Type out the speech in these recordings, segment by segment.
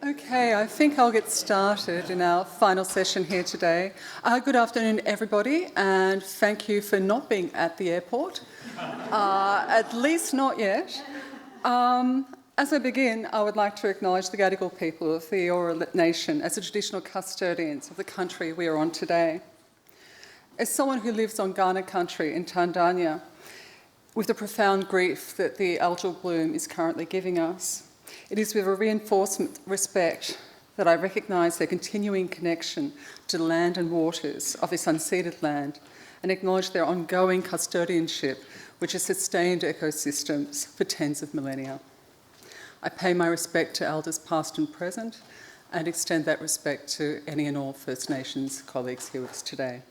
Okay, I think I'll get started in our final session here today. Good afternoon, everybody, and thank you for not being at the airport, at least not yet. As I begin, I would like to acknowledge the Gadigal people of the Eora Nation as the traditional custodians of the country we are on today. As someone who lives on Kaurna country in Tandanya, with the profound grief that the algal bloom is currently giving us, it is with a reinforcement respect that I recognise their continuing connection to the land and waters of this unceded land and acknowledge their ongoing custodianship, which has sustained ecosystems for tens of millennia. I pay my respect to elders past and present and extend that respect to any and all First Nations colleagues here with us today.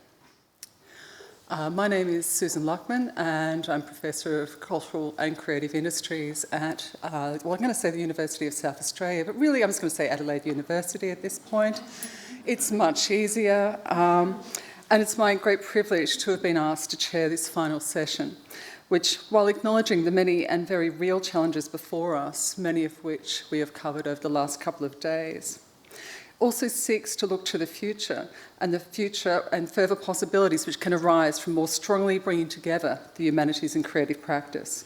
My name is Susan Luckman and I'm Professor of Cultural and Creative Industries at, I'm going to say the University of South Australia, but really I'm just going to say Adelaide University at this point. It's much easier and it's my great privilege to have been asked to chair this final session, which, while acknowledging the many and very real challenges before us, many of which we have covered over the last couple of days, also seeks to look to the future and further possibilities which can arise from more strongly bringing together the humanities and creative practice.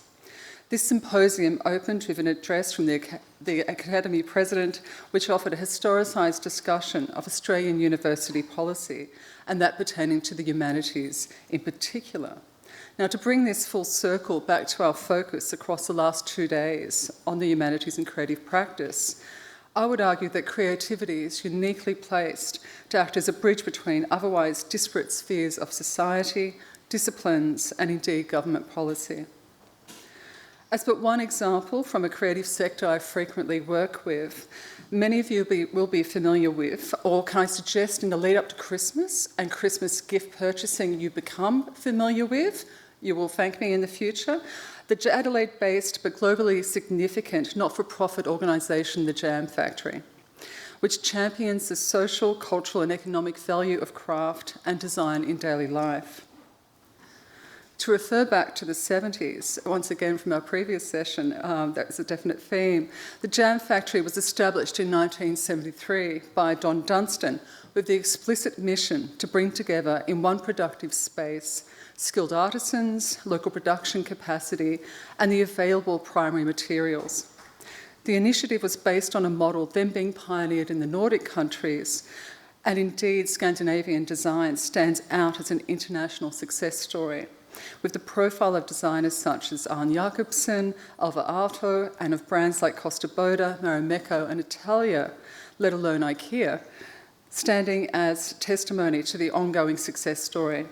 This symposium opened with an address from the Academy President, which offered a historicised discussion of Australian university policy and that pertaining to the humanities in particular. Now, to bring this full circle back to our focus across the last 2 days on the humanities and creative practice, I would argue that creativity is uniquely placed to act as a bridge between otherwise disparate spheres of society, disciplines, and indeed government policy. As but one example from a creative sector I frequently work with, many of you will be familiar with, or can I suggest in the lead up to Christmas and Christmas gift purchasing you become familiar with, you will thank me in the future, the Adelaide-based but globally significant not-for-profit organisation, the Jam Factory, which champions the social, cultural and economic value of craft and design in daily life. To refer back to the 70s, once again from our previous session, that was a definite theme, the Jam Factory was established in 1973 by Don Dunstan with the explicit mission to bring together in one productive space skilled artisans, local production capacity, and the available primary materials. The initiative was based on a model then being pioneered in the Nordic countries, and indeed Scandinavian design stands out as an international success story, with the profile of designers such as Arne Jacobsen, Alvar Aalto, and of brands like Costa Boda, Marimekko, and Italia, let alone IKEA, standing as testimony to the ongoing success story.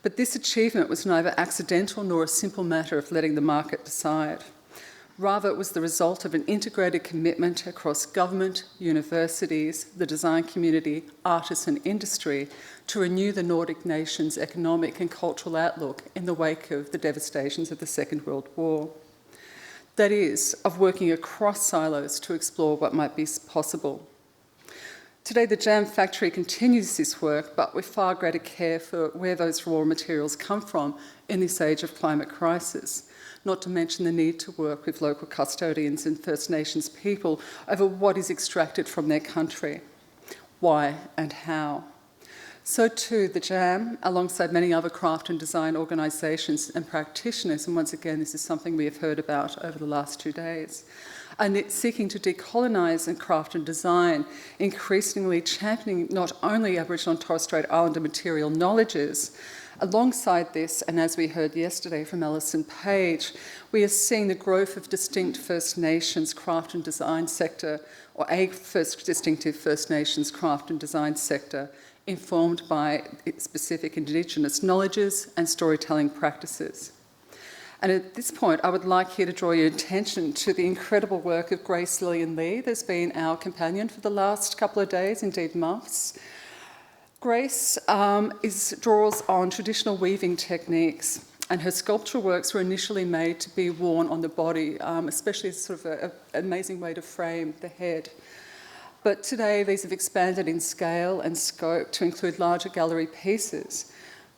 But this achievement was neither accidental nor a simple matter of letting the market decide. Rather, it was the result of an integrated commitment across government, universities, the design community, artists and industry to renew the Nordic nations' economic and cultural outlook in the wake of the devastations of the Second World War. That is, of working across silos to explore what might be possible. Today, the Jam Factory continues this work, but with far greater care for where those raw materials come from in this age of climate crisis, not to mention the need to work with local custodians and First Nations people over what is extracted from their country, why and how. So too, the Jam, alongside many other craft and design organisations and practitioners, and once again, this is something we have heard about over the last 2 days, and it's seeking to decolonise and craft and design, increasingly championing not only Aboriginal and Torres Strait Islander material knowledges. Alongside this, and as we heard yesterday from Alison Page, we are seeing the growth of distinct First Nations craft and design sector, or a first distinctive First Nations craft and design sector, informed by specific Indigenous knowledges and storytelling practices. And at this point, I would like here to draw your attention to the incredible work of Grace Lillian Lee, that's been our companion for the last couple of days, indeed months. Grace draws on traditional weaving techniques, and her sculptural works were initially made to be worn on the body, especially as sort of an amazing way to frame the head. But today, these have expanded in scale and scope to include larger gallery pieces.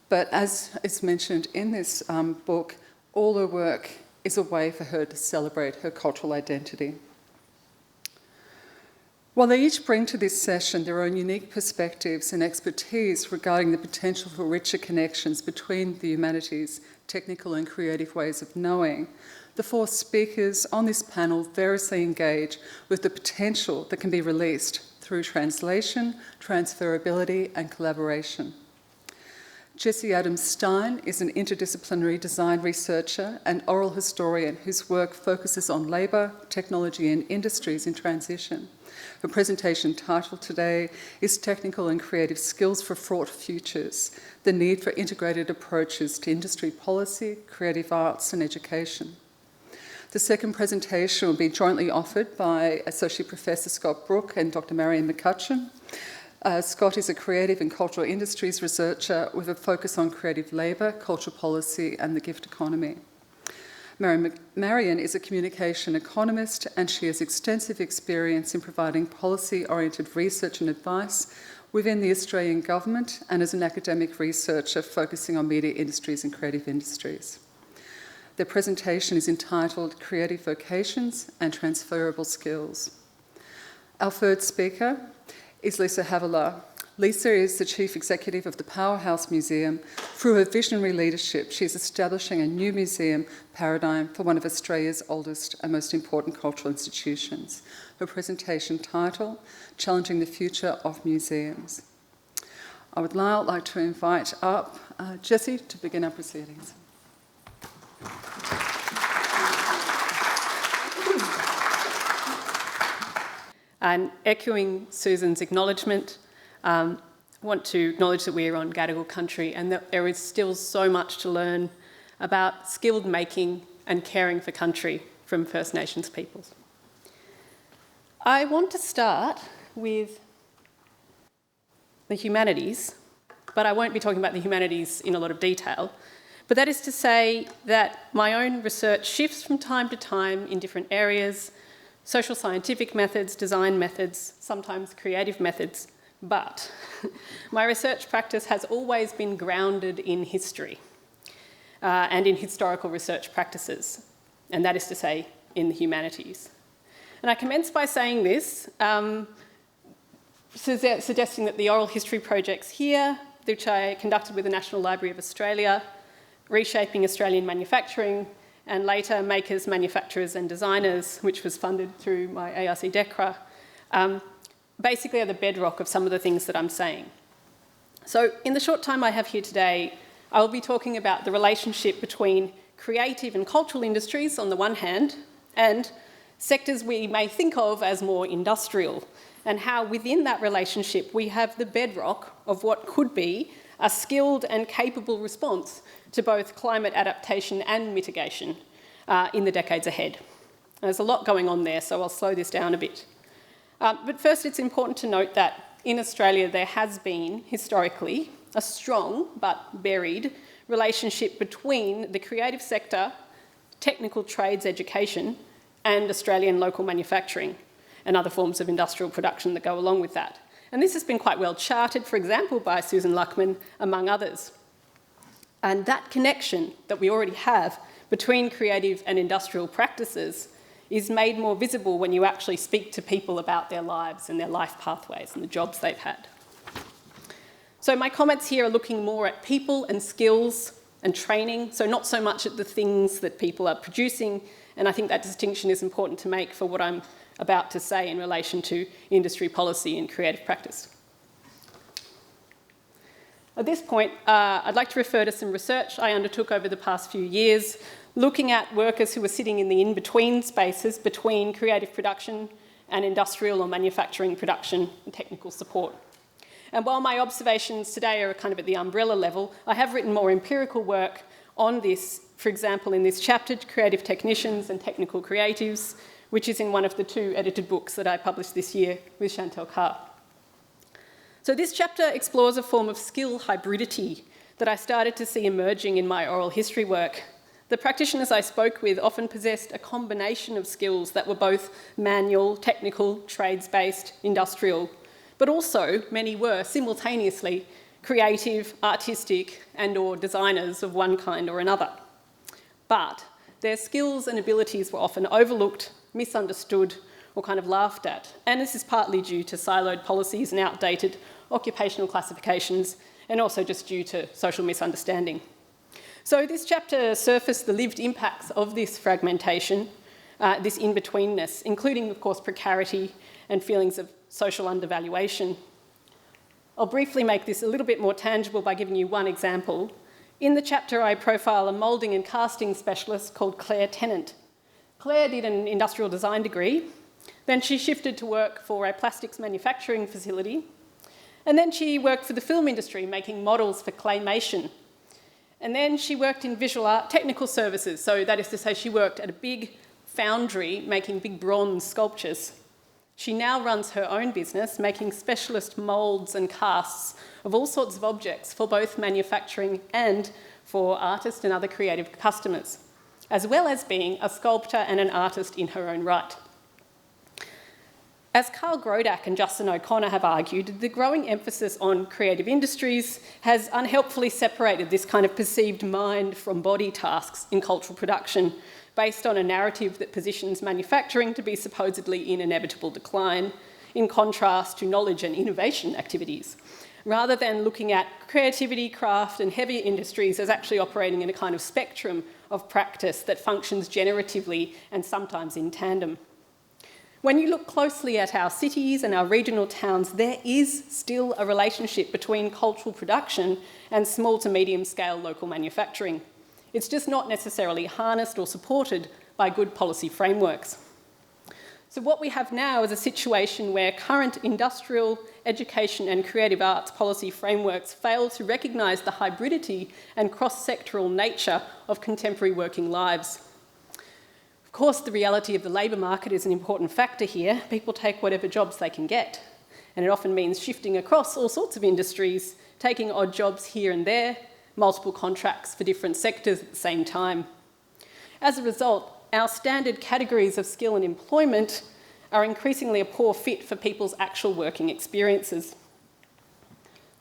But as is mentioned in this book, all her work is a way for her to celebrate her cultural identity. While they each bring to this session their own unique perspectives and expertise regarding the potential for richer connections between the humanities, technical and creative ways of knowing, the four speakers on this panel variously engage with the potential that can be released through translation, transferability and collaboration. Jessie Adams-Stein is an interdisciplinary design researcher and oral historian whose work focuses on labour, technology and industries in transition. Her presentation title today is Technical and Creative Skills for Fraught Futures, the Need for Integrated Approaches to Industry Policy, Creative Arts and Education. The second presentation will be jointly offered by Associate Professor Scott Brooke and Dr. Marion McCutcheon. Scott is a creative and cultural industries researcher with a focus on creative labour, cultural policy and the gift economy. Marion is a communication economist and she has extensive experience in providing policy-oriented research and advice within the Australian government and as an academic researcher focusing on media industries and creative industries. Their presentation is entitled Creative Vocations and Transferable Skills. Our third speaker is Lisa Havilah. Lisa is the Chief Executive of the Powerhouse Museum. Through her visionary leadership, she is establishing a new museum paradigm for one of Australia's oldest and most important cultural institutions. Her presentation title, Challenging the Future of Museums. I would now like to invite up Jessie to begin our proceedings. And echoing Susan's acknowledgement, I want to acknowledge that we are on Gadigal country and that there is still so much to learn about skilled making and caring for country from First Nations peoples. I want to start with the humanities, but I won't be talking about the humanities in a lot of detail. But that is to say that my own research shifts from time to time in different areas, social scientific methods, design methods, sometimes creative methods, but my research practice has always been grounded in history and in historical research practices, and that is to say, in the humanities. And I commence by saying this, suggesting that the oral history projects here, which I conducted with the National Library of Australia, Reshaping Australian Manufacturing, and later Makers, Manufacturers and Designers, which was funded through my ARC DECRA, basically are the bedrock of some of the things that I'm saying. So in the short time I have here today, I will be talking about the relationship between creative and cultural industries on the one hand, and sectors we may think of as more industrial, and how within that relationship we have the bedrock of what could be a skilled and capable response to both climate adaptation and mitigation in the decades ahead. There's a lot going on there, so I'll slow this down a bit. But first, it's important to note that in Australia there has been, historically, a strong but buried relationship between the creative sector, technical trades education, and Australian local manufacturing and other forms of industrial production that go along with that. And this has been quite well charted, for example, by Susan Luckman, among others. And that connection that we already have between creative and industrial practices is made more visible when you actually speak to people about their lives and their life pathways and the jobs they've had. So my comments here are looking more at people and skills and training, so not so much at the things that people are producing, and I think that distinction is important to make for what I'm about to say in relation to industry policy and creative practice. At this point, I'd like to refer to some research I undertook over the past few years, looking at workers who were sitting in the in-between spaces between creative production and industrial or manufacturing production and technical support. And while my observations today are kind of at the umbrella level, I have written more empirical work on this, for example, in this chapter, Creative Technicians and Technical Creatives, which is in one of the 2 edited books that I published this year with Chantal Carr. So this chapter explores a form of skill hybridity that I started to see emerging in my oral history work. The practitioners I spoke with often possessed a combination of skills that were both manual, technical, trades-based, industrial, but also many were simultaneously creative, artistic, and/or designers of one kind or another. But their skills and abilities were often overlooked, misunderstood, or kind of laughed at. And this is partly due to siloed policies and outdated occupational classifications, and also just due to social misunderstanding. So this chapter surfaced the lived impacts of this fragmentation, this in-betweenness, including, of course, precarity and feelings of social undervaluation. I'll briefly make this a little bit more tangible by giving you one example. In the chapter, I profile a moulding and casting specialist called Claire Tennant. Claire did an industrial design degree, then she shifted to work for a plastics manufacturing facility, and then she worked for the film industry making models for claymation. And then she worked in visual art technical services, so that is to say she worked at a big foundry making big bronze sculptures. She now runs her own business, making specialist moulds and casts of all sorts of objects for both manufacturing and for artists and other creative customers, as well as being a sculptor and an artist in her own right. As Carl Grodak and Justin O'Connor have argued, the growing emphasis on creative industries has unhelpfully separated this kind of perceived mind from body tasks in cultural production, based on a narrative that positions manufacturing to be supposedly in inevitable decline, in contrast to knowledge and innovation activities, rather than looking at creativity, craft, and heavier industries as actually operating in a kind of spectrum of practice that functions generatively and sometimes in tandem. When you look closely at our cities and our regional towns, there is still a relationship between cultural production and small to medium scale local manufacturing. It's just not necessarily harnessed or supported by good policy frameworks. So what we have now is a situation where current industrial, education and creative arts policy frameworks fail to recognise the hybridity and cross-sectoral nature of contemporary working lives. Of course, the reality of the labour market is an important factor here. People take whatever jobs they can get, and it often means shifting across all sorts of industries, taking odd jobs here and there, multiple contracts for different sectors at the same time. As a result, our standard categories of skill and employment are increasingly a poor fit for people's actual working experiences.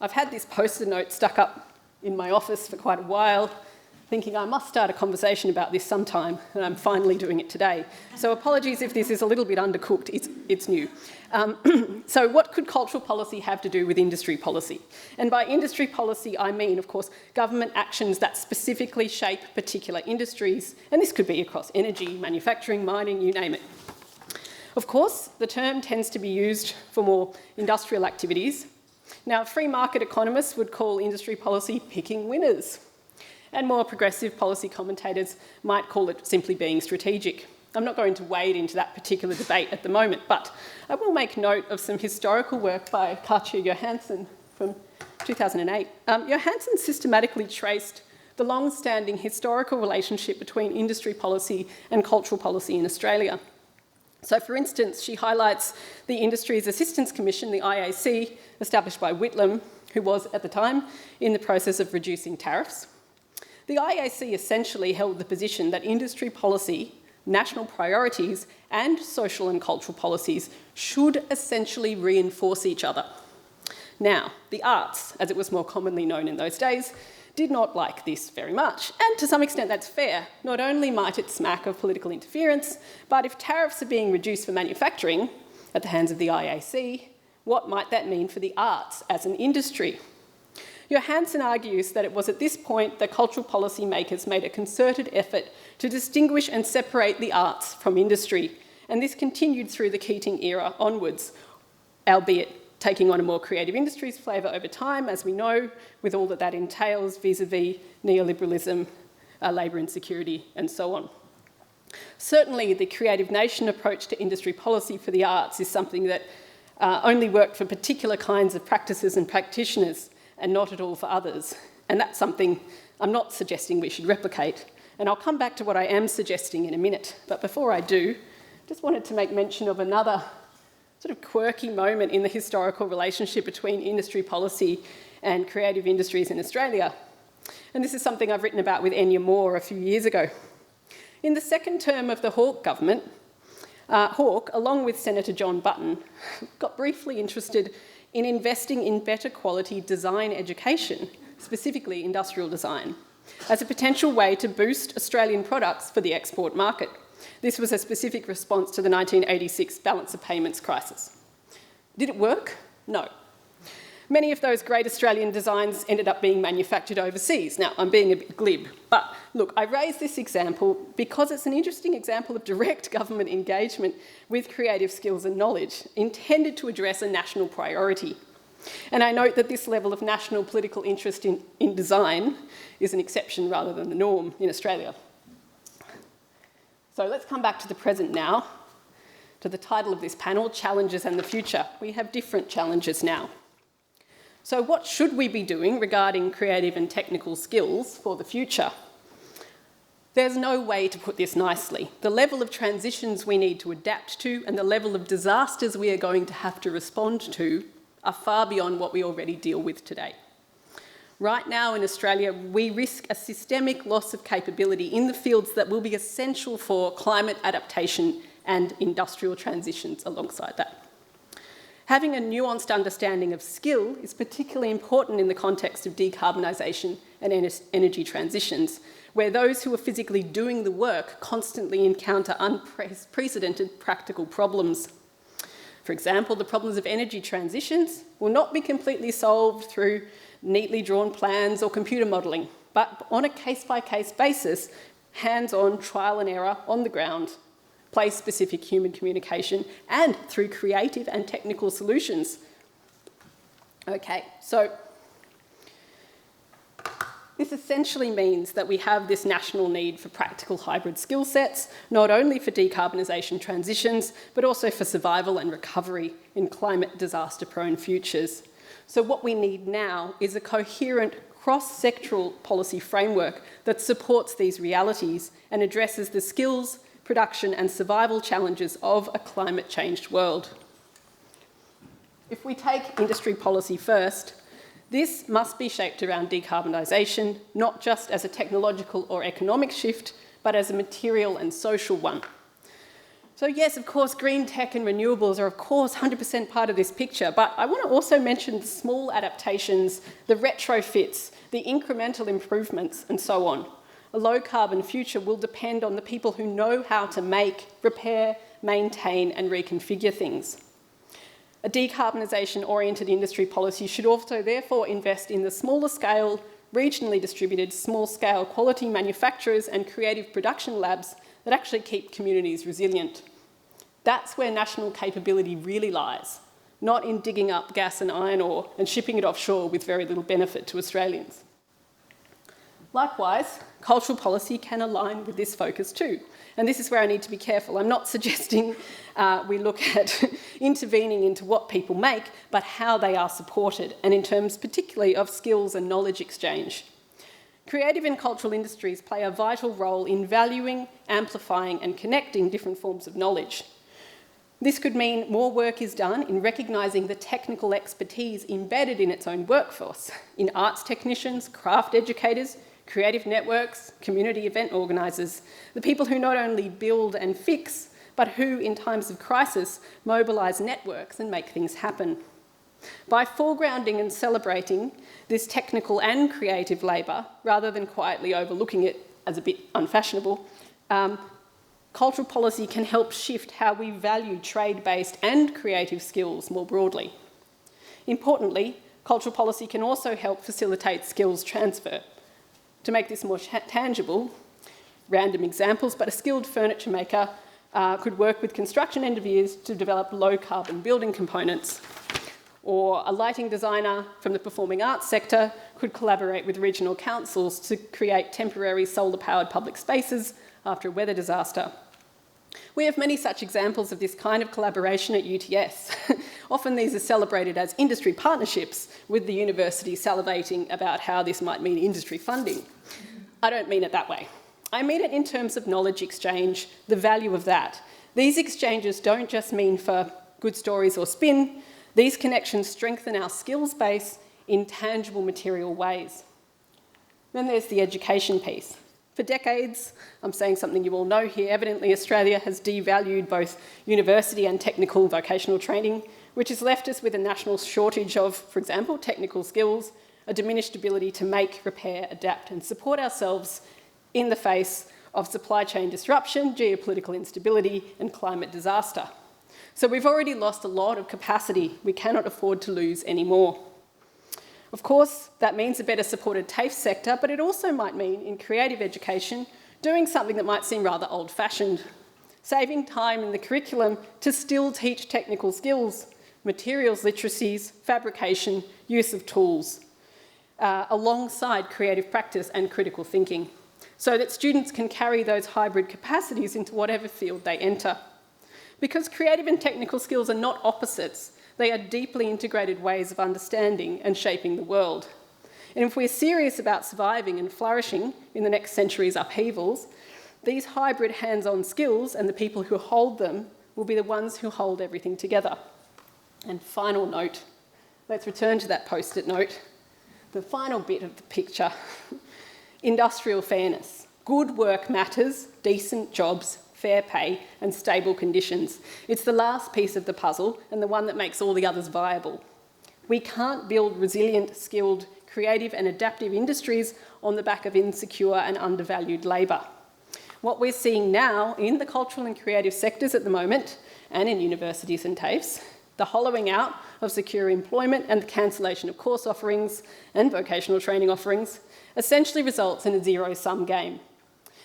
I've had this post-it note stuck up in my office for quite a while, thinking I must start a conversation about this sometime, and I'm finally doing it today. So apologies if this is a little bit undercooked, it's new. So what could cultural policy have to do with industry policy? And by industry policy, I mean, of course, government actions that specifically shape particular industries, and this could be across energy, manufacturing, mining, you name it. Of course, the term tends to be used for more industrial activities. Now, free market economists would call industry policy picking winners, and more progressive policy commentators might call it simply being strategic. I'm not going to wade into that particular debate at the moment, but I will make note of some historical work by Katja Johansson from 2008. Johansson systematically traced the long-standing historical relationship between industry policy and cultural policy in Australia. So, for instance, she highlights the Industries Assistance Commission, the IAC, established by Whitlam, who was, at the time, in the process of reducing tariffs. The IAC essentially held the position that industry policy, national priorities, and social and cultural policies should essentially reinforce each other. Now, the arts, as it was more commonly known in those days, did not like this very much, and to some extent that's fair. Not only might it smack of political interference, but if tariffs are being reduced for manufacturing at the hands of the IAC, what might that mean for the arts as an industry? Johansson argues that it was at this point that cultural policy makers made a concerted effort to distinguish and separate the arts from industry, and this continued through the Keating era onwards, albeit taking on a more creative industries flavour over time, as we know, with all that that entails vis-a-vis neoliberalism, labour insecurity, and so on. Certainly, the creative nation approach to industry policy for the arts is something that only worked for particular kinds of practices and practitioners, and not at all for others. And that's something I'm not suggesting we should replicate. And I'll come back to what I am suggesting in a minute. But before I do, just wanted to make mention of another sort of quirky moment in the historical relationship between industry policy and creative industries in Australia. And this is something I've written about with Enya Moore a few years ago. In the second term of the Hawke government, Hawke, along with Senator John Button, got briefly interested in investing in better quality design education, specifically industrial design, as a potential way to boost Australian products for the export market. This was a specific response to the 1986 balance of payments crisis. Did it work? No. Many of those great Australian designs ended up being manufactured overseas. Now, I'm being a bit glib, but look, I raise this example because it's an interesting example of direct government engagement with creative skills and knowledge intended to address a national priority. And I note that this level of national political interest in design is an exception rather than the norm in Australia. So let's come back to the present now, to the title of this panel, Challenges and the Future. We have different challenges now. So what should we be doing regarding creative and technical skills for the future? There's no way to put this nicely. The level of transitions we need to adapt to and the level of disasters we are going to have to respond to are far beyond what we already deal with today. Right now in Australia, we risk a systemic loss of capability in the fields that will be essential for climate adaptation and industrial transitions alongside that. Having a nuanced understanding of skill is particularly important in the context of decarbonisation and energy transitions, where those who are physically doing the work constantly encounter unprecedented practical problems. For example, the problems of energy transitions will not be completely solved through neatly drawn plans or computer modelling, but on a case-by-case basis, hands-on trial and error on the ground, place-specific human communication, and through creative and technical solutions. Okay, so this essentially means that we have this national need for practical hybrid skill sets, not only for decarbonisation transitions, but also for survival and recovery in climate disaster-prone futures. So what we need now is a coherent cross-sectoral policy framework that supports these realities and addresses the skills, production and survival challenges of a climate-changed world. If we take industry policy first, this must be shaped around decarbonisation, not just as a technological or economic shift, but as a material and social one. So yes, of course, green tech and renewables are of course 100% part of this picture, but I want to also mention the small adaptations, the retrofits, the incremental improvements and so on. A low-carbon future will depend on the people who know how to make, repair, maintain and reconfigure things. A decarbonisation-oriented industry policy should also therefore invest in the smaller scale, regionally distributed, small-scale quality manufacturers and creative production labs that actually keep communities resilient. That's where national capability really lies, not in digging up gas and iron ore and shipping it offshore with very little benefit to Australians. Likewise, cultural policy can align with this focus too. And this is where I need to be careful. I'm not suggesting we look at intervening into what people make, but how they are supported, and in terms particularly of skills and knowledge exchange. Creative and cultural industries play a vital role in valuing, amplifying and connecting different forms of knowledge. This could mean more work is done in recognising the technical expertise embedded in its own workforce, in arts technicians, craft educators, creative networks, community event organisers, the people who not only build and fix, but who, in times of crisis, mobilise networks and make things happen. By foregrounding and celebrating this technical and creative labour, rather than quietly overlooking it as a bit unfashionable, cultural policy can help shift how we value trade-based and creative skills more broadly. Importantly, cultural policy can also help facilitate skills transfer. To make this more tangible, random examples, but a skilled furniture maker could work with construction engineers to develop low-carbon building components. Or a lighting designer from the performing arts sector could collaborate with regional councils to create temporary solar-powered public spaces after a weather disaster. We have many such examples of this kind of collaboration at UTS. Often these are celebrated as industry partnerships, with the university salivating about how this might mean industry funding. I don't mean it that way. I mean it in terms of knowledge exchange, the value of that. These exchanges don't just mean for good stories or spin. These connections strengthen our skills base in tangible material ways. Then there's the education piece. For decades, I'm saying something you all know here, evidently Australia has devalued both university and technical vocational training, which has left us with a national shortage of, for example, technical skills, a diminished ability to make, repair, adapt and support ourselves in the face of supply chain disruption, geopolitical instability, and climate disaster. So we've already lost a lot of capacity we cannot afford to lose anymore. Of course, that means a better supported TAFE sector, but it also might mean, in creative education, doing something that might seem rather old-fashioned, saving time in the curriculum to still teach technical skills, materials literacies, fabrication, use of tools, alongside creative practice and critical thinking, so that students can carry those hybrid capacities into whatever field they enter. Because creative and technical skills are not opposites, they are deeply integrated ways of understanding and shaping the world. And if we're serious about surviving and flourishing in the next century's upheavals, these hybrid hands-on skills and the people who hold them will be the ones who hold everything together. And final note, let's return to that post-it note, the final bit of the picture. Industrial fairness. Good work matters, decent jobs, fair pay and stable conditions. It's the last piece of the puzzle and the one that makes all the others viable. We can't build resilient, skilled, creative and adaptive industries on the back of insecure and undervalued labour. What we're seeing now in the cultural and creative sectors at the moment, and in universities and TAFEs, the hollowing out of secure employment and the cancellation of course offerings and vocational training offerings essentially results in a zero-sum game.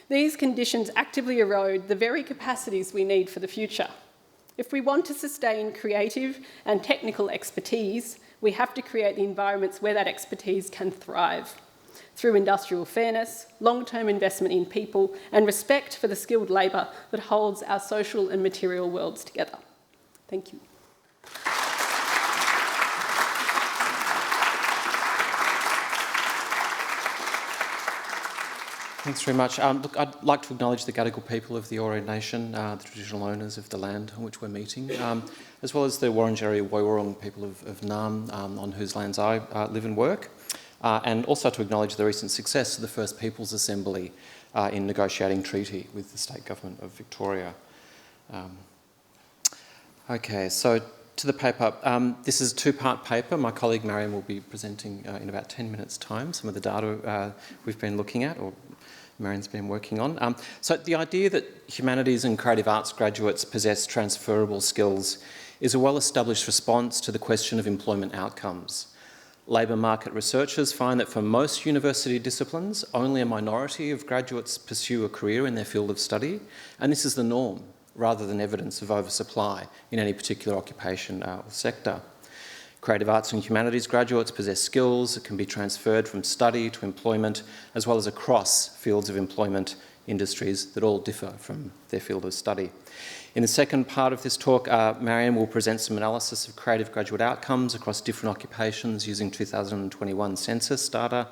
These conditions actively erode the very capacities we need for the future. If we want to sustain creative and technical expertise, we have to create the environments where that expertise can thrive, through industrial fairness, long-term investment in people, and respect for the skilled labour that holds our social and material worlds together. Thank you. Thanks very much. Look, I'd like to acknowledge the Gadigal people of the Eora Nation, the traditional owners of the land on which we're meeting, as well as the Wurundjeri Woiwurrung people of Naarm, on whose lands I live and work, and also to acknowledge the recent success of the First Peoples Assembly in negotiating treaty with the State Government of Victoria. Okay, so to the paper. This is a two-part paper. My colleague Mariam will be presenting in about 10 minutes' time some of the data we've been looking at, or Marian's been working on. So the idea that humanities and creative arts graduates possess transferable skills is a well-established response to the question of employment outcomes. Labour market researchers find that for most university disciplines, only a minority of graduates pursue a career in their field of study, and this is the norm, rather than evidence of oversupply in any particular occupation or sector. Creative arts and humanities graduates possess skills that can be transferred from study to employment, as well as across fields of employment industries that all differ from their field of study. In the second part of this talk, Mariam will present some analysis of creative graduate outcomes across different occupations using 2021 census data,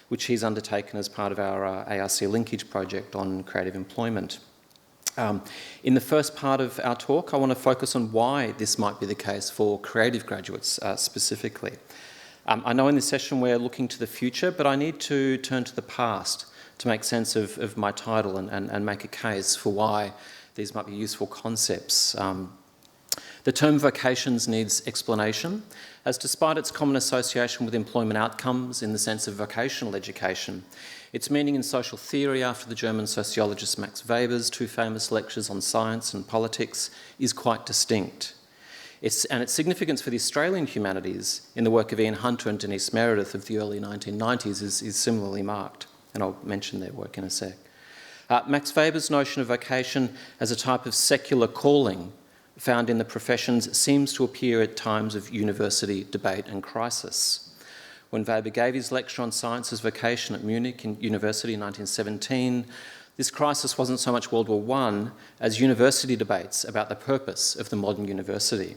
which he's undertaken as part of our ARC linkage project on creative employment. In the first part of our talk, I want to focus on why this might be the case for creative graduates specifically. I know in this session we're looking to the future, but I need to turn to the past to make sense of my title and make a case for why these might be useful concepts. The term vocations needs explanation, as despite its common association with employment outcomes in the sense of vocational education, its meaning in social theory after the German sociologist Max Weber's two famous lectures on science and politics is quite distinct. And its significance for the Australian humanities in the work of Ian Hunter and Denise Meredith of the early 1990s is similarly marked, and I'll mention their work in a sec. Max Weber's notion of vocation as a type of secular calling found in the professions seems to appear at times of university debate and crisis. When Weber gave his lecture on science as vocation at Munich University in 1917, this crisis wasn't so much World War I as university debates about the purpose of the modern university.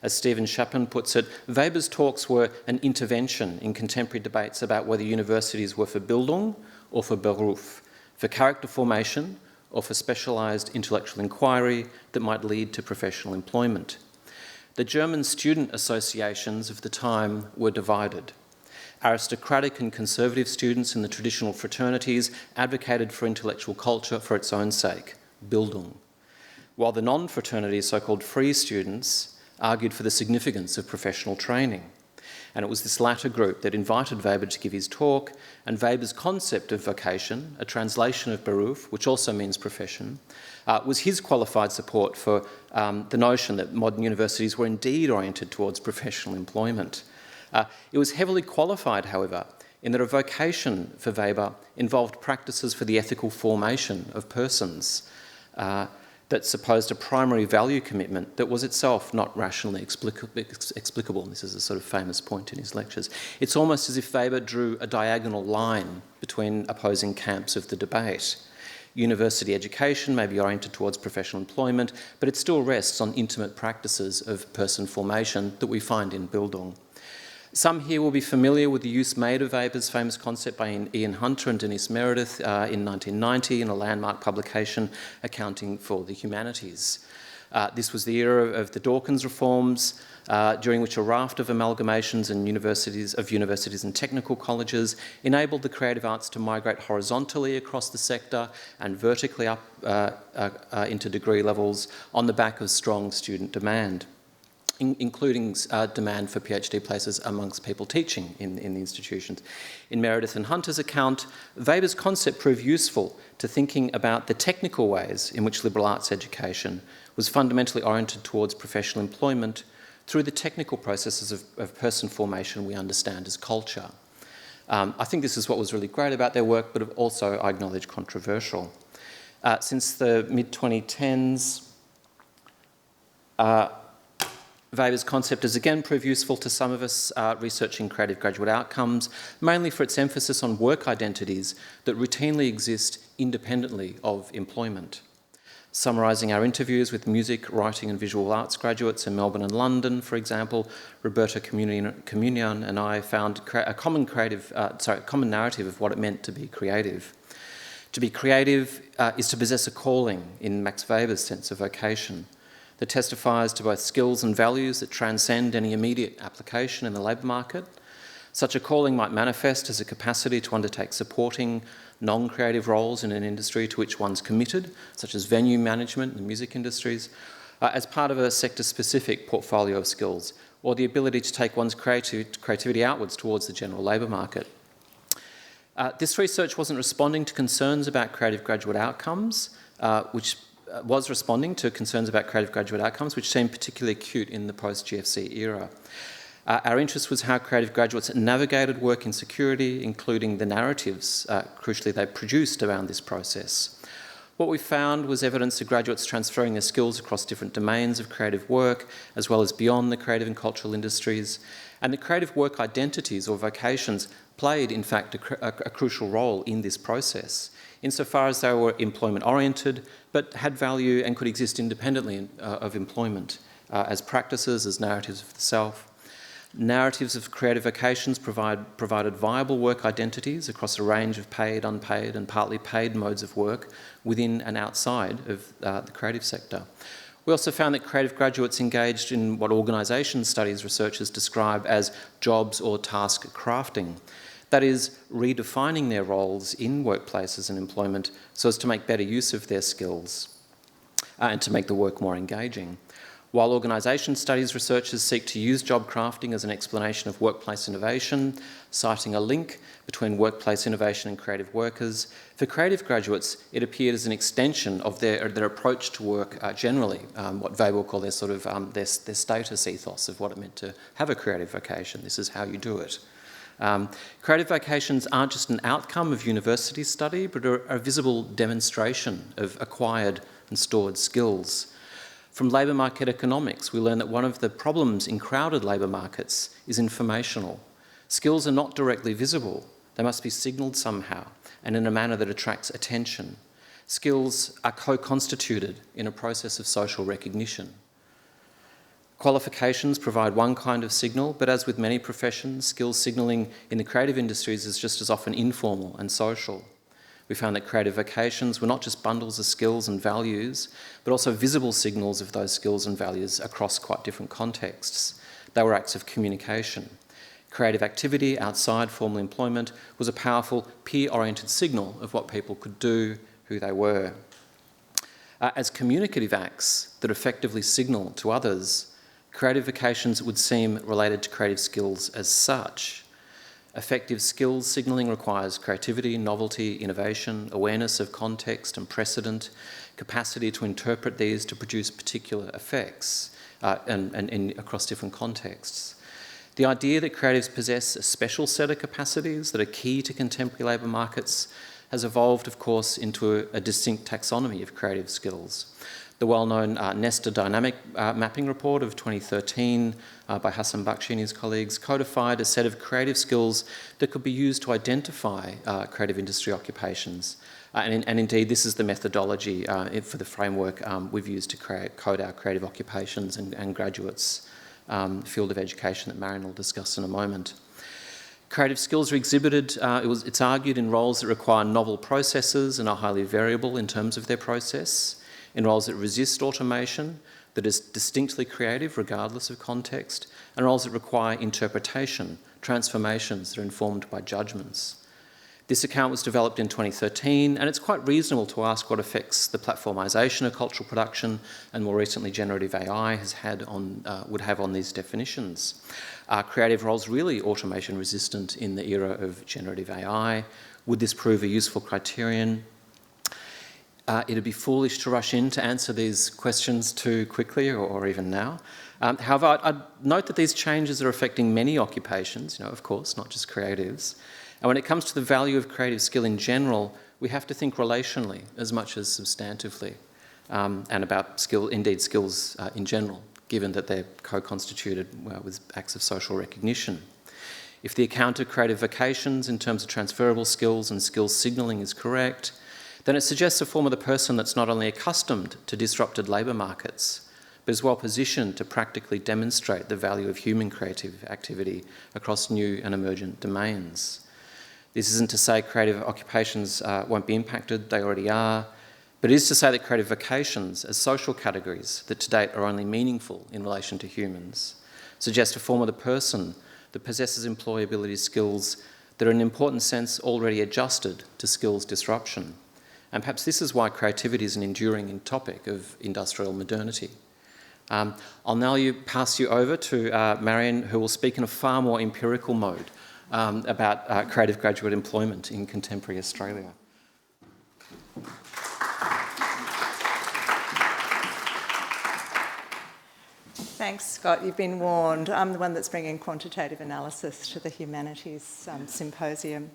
As Stephen Chapin puts it, Weber's talks were an intervention in contemporary debates about whether universities were for Bildung or for Beruf, for character formation or for specialised intellectual inquiry that might lead to professional employment. The German student associations of the time were divided. Aristocratic and conservative students in the traditional fraternities advocated for intellectual culture for its own sake, Bildung, while the non-fraternity so-called free students argued for the significance of professional training. And it was this latter group that invited Weber to give his talk, and Weber's concept of vocation, a translation of Beruf, which also means profession, was his qualified support for the notion that modern universities were indeed oriented towards professional employment. It was heavily qualified, however, in that a vocation for Weber involved practices for the ethical formation of persons that supposed a primary value commitment that was itself not rationally explicable. This is a sort of famous point in his lectures. It's almost as if Weber drew a diagonal line between opposing camps of the debate. University education may be oriented towards professional employment, but it still rests on intimate practices of person formation that we find in Bildung. Some here will be familiar with the use made of Weber's famous concept by Ian Hunter and Denise Meredith in 1990 in a landmark publication accounting for the humanities. This was the era of the Dawkins reforms, during which a raft of amalgamations and universities and technical colleges enabled the creative arts to migrate horizontally across the sector and vertically up into degree levels on the back of strong student demand, including demand for PhD places amongst people teaching in the institutions. In Meredith and Hunter's account, Weber's concept proved useful to thinking about the technical ways in which liberal arts education was fundamentally oriented towards professional employment through the technical processes of person formation we understand as culture. I think this is what was really great about their work, but also, I acknowledge, controversial. Since the mid-2010s, Weber's concept has again proved useful to some of us researching creative graduate outcomes, mainly for its emphasis on work identities that routinely exist independently of employment. Summarising our interviews with music, writing and visual arts graduates in Melbourne and London, for example, Roberta Communion and I found a common narrative of what it meant to be creative. To be creative is to possess a calling in Max Weber's sense of vocation, that testifies to both skills and values that transcend any immediate application in the labour market. Such a calling might manifest as a capacity to undertake supporting non-creative roles in an industry to which one's committed, such as venue management in the music industries, as part of a sector-specific portfolio of skills, or the ability to take one's creativity outwards towards the general labour market. This research wasn't responding to concerns about creative graduate outcomes, which seemed particularly acute in the post-GFC era. Our interest was how creative graduates navigated work insecurity, including the narratives, crucially, they produced around this process. What we found was evidence of graduates transferring their skills across different domains of creative work, as well as beyond the creative and cultural industries, and the creative work identities or vocations played, in fact, a crucial role in this process, insofar as they were employment-oriented, but had value and could exist independently of employment as practices, as narratives of the self. Narratives of creative vocations provided viable work identities across a range of paid, unpaid and partly paid modes of work within and outside of the creative sector. We also found that creative graduates engaged in what organisation studies researchers describe as jobs or task crafting. That is, redefining their roles in workplaces and employment so as to make better use of their skills and to make the work more engaging. While organisation studies researchers seek to use job crafting as an explanation of workplace innovation, citing a link between workplace innovation and creative workers, for creative graduates it appeared as an extension of their approach to work generally, what Weber will call their status ethos of what it meant to have a creative vocation. This is how you do it. Creative vocations aren't just an outcome of university study, but are a visible demonstration of acquired and stored skills. From labour market economics, we learn that one of the problems in crowded labour markets is informational. Skills are not directly visible. They must be signalled somehow and in a manner that attracts attention. Skills are co-constituted in a process of social recognition. Qualifications provide one kind of signal, but as with many professions, skills signalling in the creative industries is just as often informal and social. We found that creative vocations were not just bundles of skills and values, but also visible signals of those skills and values across quite different contexts. They were acts of communication. Creative activity outside formal employment was a powerful peer-oriented signal of what people could do, who they were. As communicative acts that effectively signal to others, creative vocations would seem related to creative skills as such. Effective skills signalling requires creativity, novelty, innovation, awareness of context and precedent, capacity to interpret these to produce particular effects across different contexts. The idea that creatives possess a special set of capacities that are key to contemporary labour markets has evolved, of course, into a distinct taxonomy of creative skills. The well-known Nesta Dynamic Mapping Report of 2013 by Hassan Bakshi and his colleagues codified a set of creative skills that could be used to identify creative industry occupations. And indeed, this is the methodology for the framework we've used to code our creative occupations and graduates' field of education that Marion will discuss in a moment. Creative skills are exhibited, it's argued, in roles that require novel processes and are highly variable in terms of their process, in roles that resist automation, that is distinctly creative regardless of context, and roles that require interpretation, transformations that are informed by judgments. This account was developed in 2013, and it's quite reasonable to ask what effects the platformisation of cultural production and more recently generative AI would have on these definitions. Are creative roles really automation resistant in the era of generative AI? Would this prove a useful criterion? It'd be foolish to rush in to answer these questions too quickly or even now. However, I'd note that these changes are affecting many occupations, of course, not just creatives. And when it comes to the value of creative skill in general, we have to think relationally as much as substantively, and about skills in general, given that they're co-constituted with acts of social recognition. If the account of creative vocations in terms of transferable skills and skills signalling is correct, then it suggests a form of the person that's not only accustomed to disrupted labour markets, but is well positioned to practically demonstrate the value of human creative activity across new and emergent domains. This isn't to say creative occupations won't be impacted, they already are, but it is to say that creative vocations as social categories that to date are only meaningful in relation to humans suggest a form of the person that possesses employability skills that are in an important sense already adjusted to skills disruption. And perhaps this is why creativity is an enduring topic of industrial modernity. I'll now pass you over to Marion, who will speak in a far more empirical mode about creative graduate employment in contemporary Australia. Thanks, Scott. You've been warned. I'm the one that's bringing quantitative analysis to the Humanities Symposium.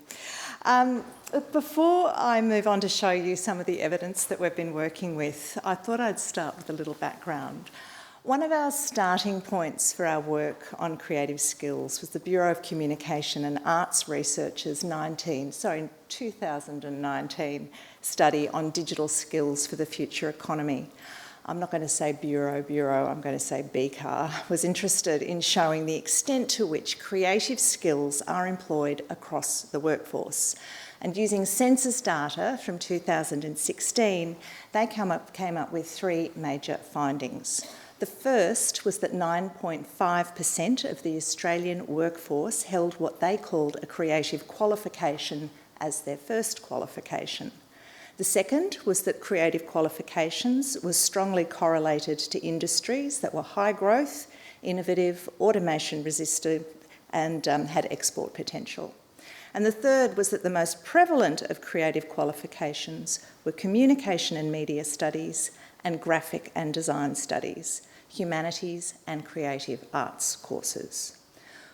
Before I move on to show you some of the evidence that we've been working with, I thought I'd start with a little background. One of our starting points for our work on creative skills was the Bureau of Communication and Arts Research's 2019 study on digital skills for the future economy. I'm not going to say Bureau, I'm going to say BCAR, was interested in showing the extent to which creative skills are employed across the workforce. And using census data from 2016, they came up with three major findings. The first was that 9.5% of the Australian workforce held what they called a creative qualification as their first qualification. The second was that creative qualifications was strongly correlated to industries that were high growth, innovative, automation resistant, and had export potential. And the third was that the most prevalent of creative qualifications were communication and media studies and graphic and design studies, humanities and creative arts courses.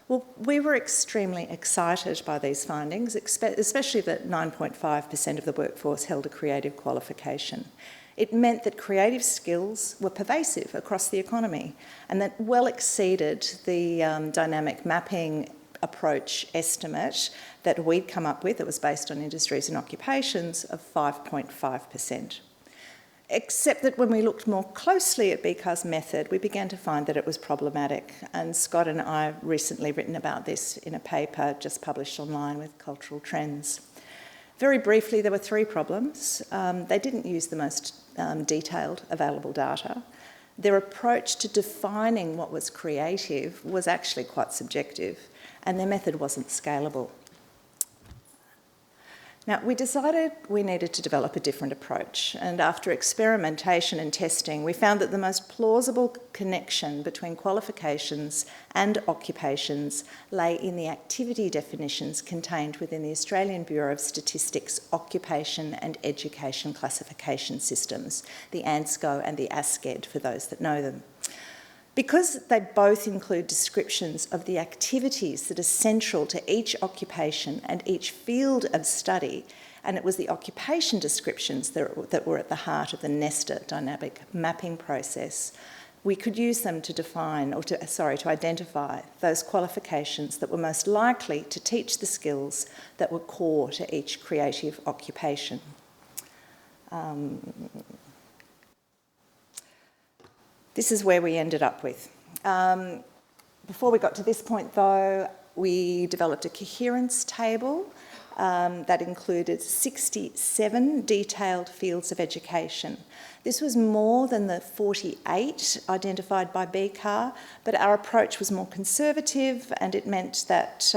Well, we were extremely excited by these findings, especially that 9.5% of the workforce held a creative qualification. It meant that creative skills were pervasive across the economy and that well exceeded the dynamic mapping approach estimate that we'd come up with that was based on industries and occupations of 5.5%. Except that when we looked more closely at BCAR's method, we began to find that it was problematic. And Scott and I have recently written about this in a paper just published online with Cultural Trends. Very briefly, there were three problems. They didn't use the most detailed available data. Their approach to defining what was creative was actually quite subjective, and their method wasn't scalable. Now, we decided we needed to develop a different approach, and after experimentation and testing, we found that the most plausible connection between qualifications and occupations lay in the activity definitions contained within the Australian Bureau of Statistics Occupation and Education Classification Systems, the ANSCO and the ASCED for those that know them. Because they both include descriptions of the activities that are central to each occupation and each field of study, and it was the occupation descriptions that were at the heart of the Nesta dynamic mapping process, we could use them to define, or to identify those qualifications that were most likely to teach the skills that were core to each creative occupation. This is where we ended up with. Before we got to this point, though, we developed a coherence table that included 67 detailed fields of education. This was more than the 48 identified by BCAR, but our approach was more conservative, and it meant that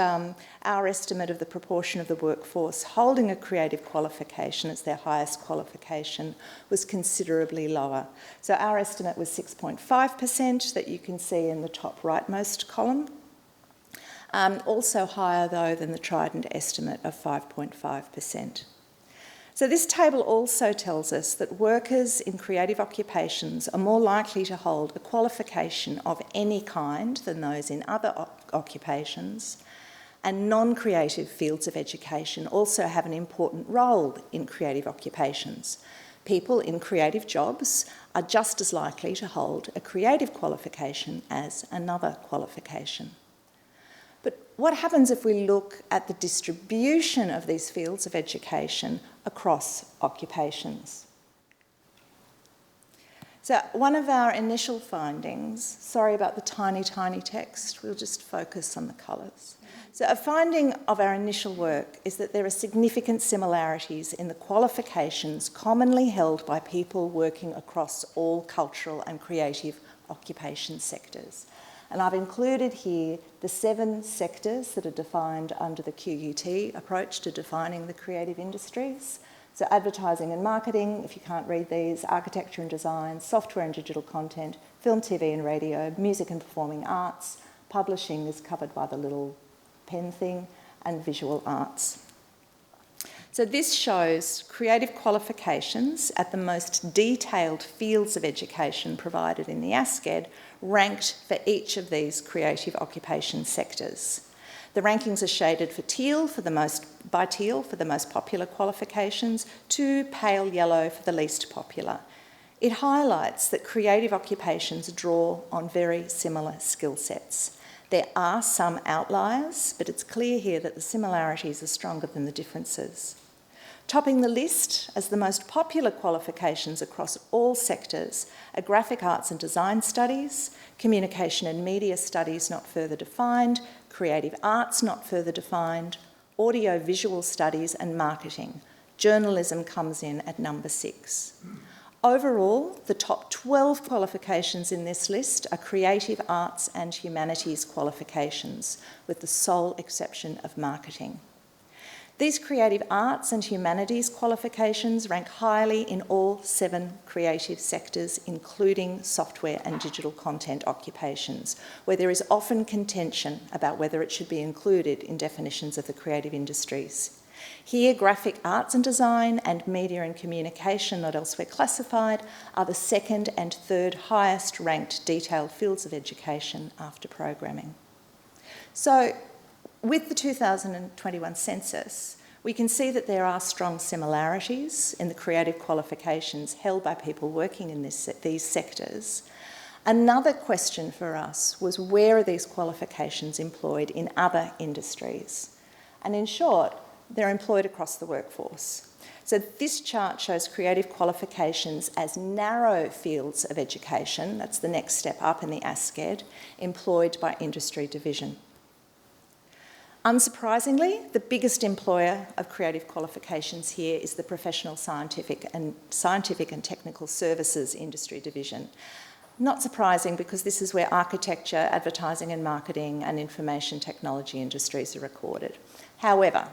our estimate of the proportion of the workforce holding a creative qualification as their highest qualification was considerably lower. So our estimate was 6.5% that you can see in the top rightmost column. Also higher, though, than the Trident estimate of 5.5%. So this table also tells us that workers in creative occupations are more likely to hold a qualification of any kind than those in other occupations, and non-creative fields of education also have an important role in creative occupations. People in creative jobs are just as likely to hold a creative qualification as another qualification. But what happens if we look at the distribution of these fields of education across occupations? So one of our initial findings, sorry about the tiny text, we'll just focus on the colours. So a finding of our initial work is that there are significant similarities in the qualifications commonly held by people working across all cultural and creative occupation sectors. And I've included here the 7 sectors that are defined under the QUT approach to defining the creative industries. So advertising and marketing, if you can't read these, architecture and design, software and digital content, film, TV and radio, music and performing arts, publishing is covered by the little pen thing, and visual arts. So this shows creative qualifications at the most detailed fields of education provided in the ASCED, ranked for each of these creative occupation sectors. The rankings are shaded for teal for the most popular qualifications to pale yellow for the least popular. It highlights that creative occupations draw on very similar skill sets. There are some outliers, but it's clear here that the similarities are stronger than the differences. Topping the list as the most popular qualifications across all sectors are graphic arts and design studies, communication and media studies not further defined, creative arts not further defined, audio-visual studies and marketing. Journalism comes in at number 6. Overall, the top 12 qualifications in this list are creative arts and humanities qualifications, with the sole exception of marketing. These creative arts and humanities qualifications rank highly in all 7 creative sectors, including software and digital content occupations, where there is often contention about whether it should be included in definitions of the creative industries. Here, graphic arts and design and media and communication, not elsewhere classified, are the 2nd and 3rd highest ranked detailed fields of education after programming. So, with the 2021 census, we can see that there are strong similarities in the creative qualifications held by people working in these sectors. Another question for us was, where are these qualifications employed in other industries? And in short, they're employed across the workforce. So this chart shows creative qualifications as narrow fields of education, that's the next step up in the ASCED, employed by industry division. Unsurprisingly, the biggest employer of creative qualifications here is the professional scientific and technical services industry division. Not surprising, because this is where architecture, advertising and marketing and information technology industries are recorded. However,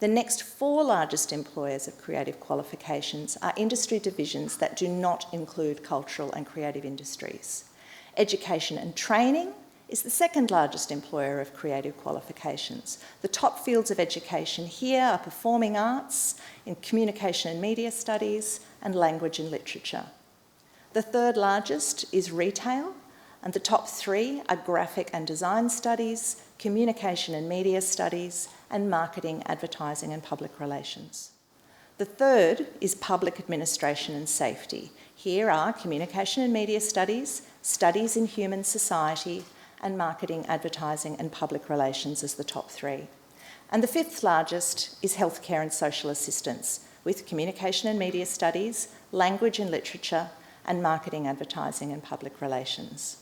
The next 4 largest employers of creative qualifications are industry divisions that do not include cultural and creative industries. Education and training is the second largest employer of creative qualifications. The top fields of education here are performing arts, in communication and media studies, and language and literature. The third largest is retail, and the top 3 are graphic and design studies, communication and media studies, and marketing, advertising and public relations. The third is public administration and safety. Here are communication and media studies, studies in human society, and marketing, advertising and public relations as the top 3. And the 5th largest is healthcare and social assistance, with communication and media studies, language and literature, and marketing, advertising and public relations.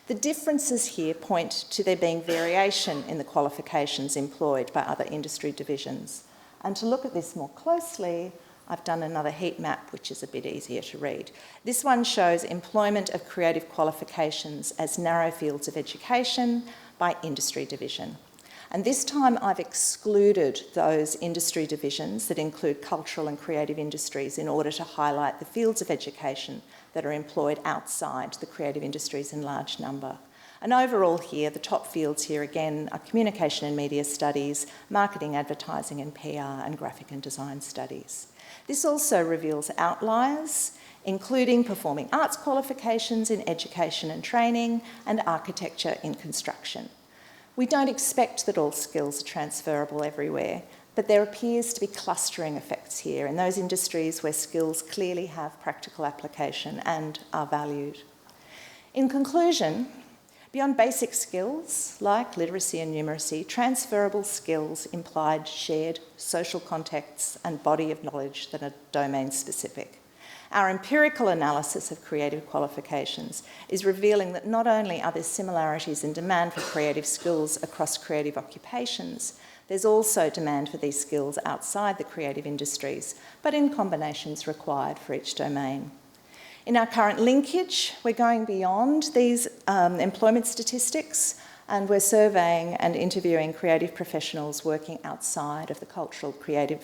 The differences here point to there being variation in the qualifications employed by other industry divisions. And to look at this more closely, I've done another heat map, which is a bit easier to read. This one shows employment of creative qualifications as narrow fields of education by industry division. And this time I've excluded those industry divisions that include cultural and creative industries in order to highlight the fields of education that are employed outside the creative industries in large number. And overall here, the top fields here again are communication and media studies, marketing, advertising and PR, and graphic and design studies. This also reveals outliers, including performing arts qualifications in education and training and architecture in construction. We don't expect that all skills are transferable everywhere, but there appears to be clustering effects here in those industries where skills clearly have practical application and are valued. In conclusion, beyond basic skills like literacy and numeracy, transferable skills implied shared social contexts and body of knowledge that are domain specific. Our empirical analysis of creative qualifications is revealing that not only are there similarities in demand for creative skills across creative occupations, there's also demand for these skills outside the creative industries, but in combinations required for each domain. In our current linkage, we're going beyond these employment statistics, and we're surveying and interviewing creative professionals working outside of the cultural creative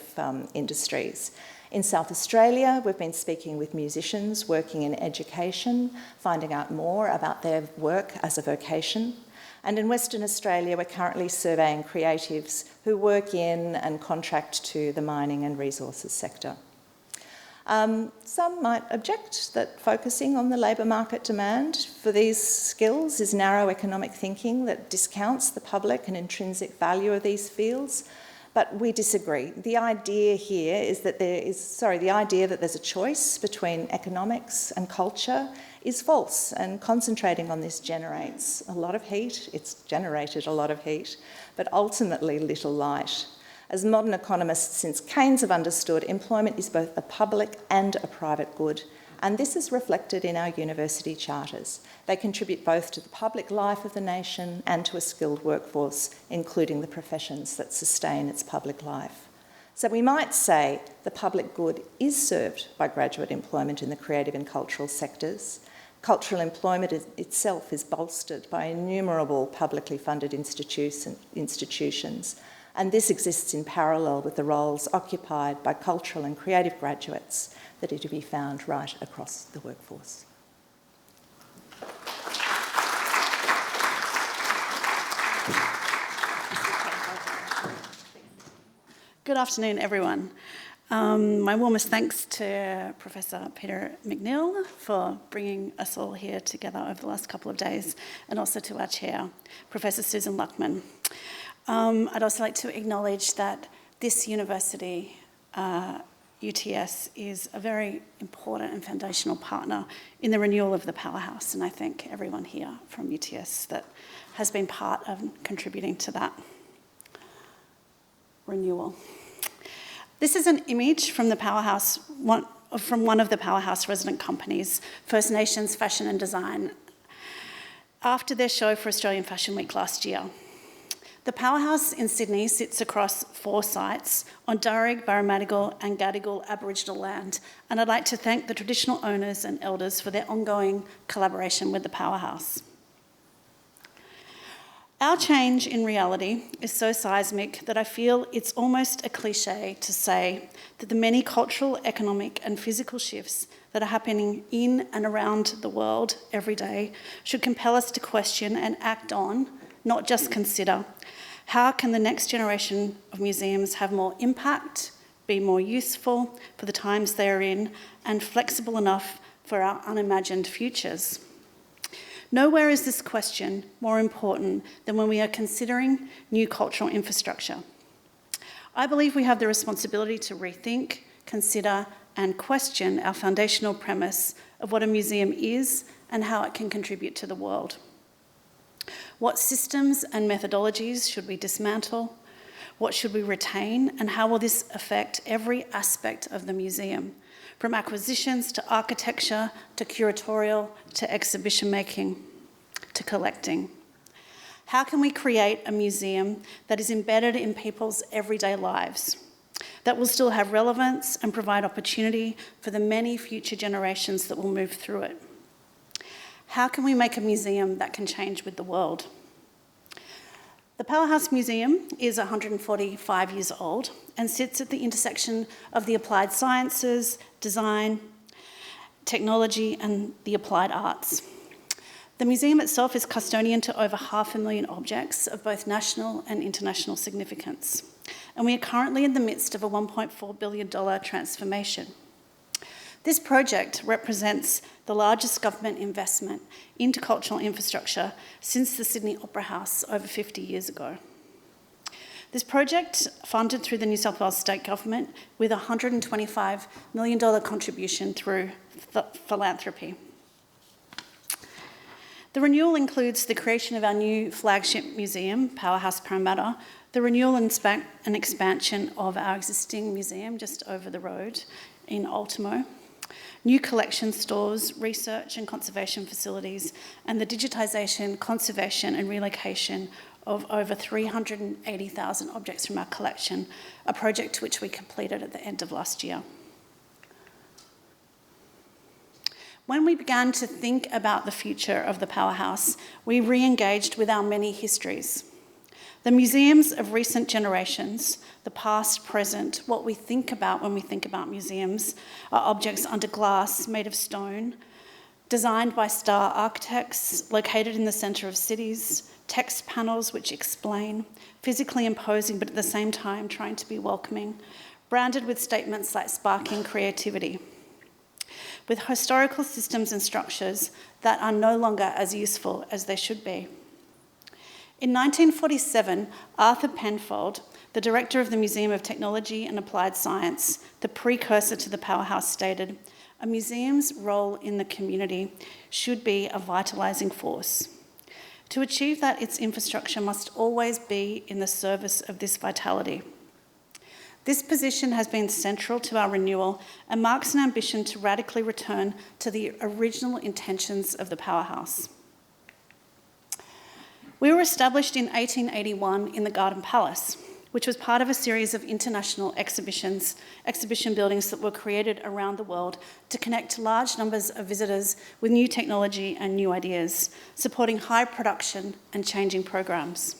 industries. In South Australia, we've been speaking with musicians working in education, finding out more about their work as a vocation. And in Western Australia, we're currently surveying creatives who work in and contract to the mining and resources sector. Some might object that focusing on the labour market demand for these skills is narrow economic thinking that discounts the public and intrinsic value of these fields, but we disagree. The idea here is that the idea that there's a choice between economics and culture is false, and concentrating on this generates a lot of heat. It's generated a lot of heat, but ultimately little light. As modern economists since Keynes have understood, employment is both a public and a private good, and this is reflected in our university charters. They contribute both to the public life of the nation and to a skilled workforce, including the professions that sustain its public life. So we might say the public good is served by graduate employment in the creative and cultural sectors. Cultural employment itself is bolstered by innumerable publicly funded institutions, and this exists in parallel with the roles occupied by cultural and creative graduates that are to be found right across the workforce. Good afternoon, everyone. My warmest thanks to Professor Peter McNeil for bringing us all here together over the last couple of days, and also to our chair, Professor Susan Luckman. I'd also like to acknowledge that this university, UTS, is a very important and foundational partner in the renewal of the powerhouse, and I thank everyone here from UTS that has been part of contributing to that renewal. This is an image from the powerhouse, from one of the powerhouse resident companies, First Nations Fashion and Design, after their show for Australian Fashion Week last year. The powerhouse in Sydney sits across 4 sites on Darug, Barramadigal and Gadigal Aboriginal land, and I'd like to thank the traditional owners and elders for their ongoing collaboration with the powerhouse. Our change in reality is so seismic that I feel it's almost a cliche to say that the many cultural, economic and physical shifts that are happening in and around the world every day should compel us to question and act on, not just consider, how can the next generation of museums have more impact, be more useful for the times they are in, and flexible enough for our unimagined futures. Nowhere is this question more important than when we are considering new cultural infrastructure. I believe we have the responsibility to rethink, consider, and question our foundational premise of what a museum is and how it can contribute to the world. What systems and methodologies should we dismantle? What should we retain? And how will this affect every aspect of the museum, from acquisitions to architecture, to curatorial, to exhibition making, to collecting? How can we create a museum that is embedded in people's everyday lives, that will still have relevance and provide opportunity for the many future generations that will move through it? How can we make a museum that can change with the world? The Powerhouse Museum is 145 years old and sits at the intersection of the applied sciences, design, technology, and the applied arts. The museum itself is custodian to over 500,000 objects of both national and international significance, and we are currently in the midst of a $1.4 billion transformation. This project represents the largest government investment into cultural infrastructure since the Sydney Opera House over 50 years ago. This project, funded through the New South Wales State Government with a $125 million contribution through philanthropy. The renewal includes the creation of our new flagship museum, Powerhouse Parramatta, the renewal and expansion of our existing museum just over the road in Ultimo, new collection stores, research and conservation facilities, and the digitisation, conservation and relocation of over 380,000 objects from our collection, a project which we completed at the end of last year. When we began to think about the future of the Powerhouse, we re-engaged with our many histories. The museums of recent generations, the past, present, what we think about when we think about museums, are objects under glass, made of stone, designed by star architects, located in the centre of cities, text panels which explain, physically imposing but at the same time trying to be welcoming, branded with statements like sparking creativity, with historical systems and structures that are no longer as useful as they should be. In 1947, Arthur Penfold, the director of the Museum of Technology and Applied Science, the precursor to the Powerhouse, stated, "A museum's role in the community should be a vitalising force. To achieve that, its infrastructure must always be in the service of this vitality." This position has been central to our renewal and marks an ambition to radically return to the original intentions of the Powerhouse. We were established in 1881 in the Garden Palace, which was part of a series of international exhibition buildings that were created around the world to connect large numbers of visitors with new technology and new ideas, supporting high production and changing programs.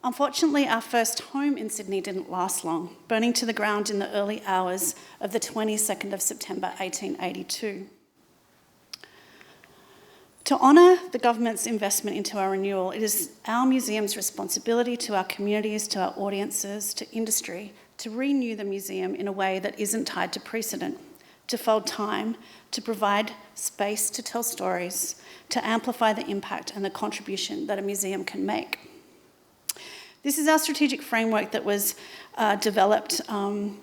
Unfortunately, our first home in Sydney didn't last long, burning to the ground in the early hours of the 22nd of September 1882. To honour the government's investment into our renewal, it is our museum's responsibility to our communities, to our audiences, to industry, to renew the museum in a way that isn't tied to precedent, to fold time, to provide space to tell stories, to amplify the impact and the contribution that a museum can make. This is our strategic framework that was developed in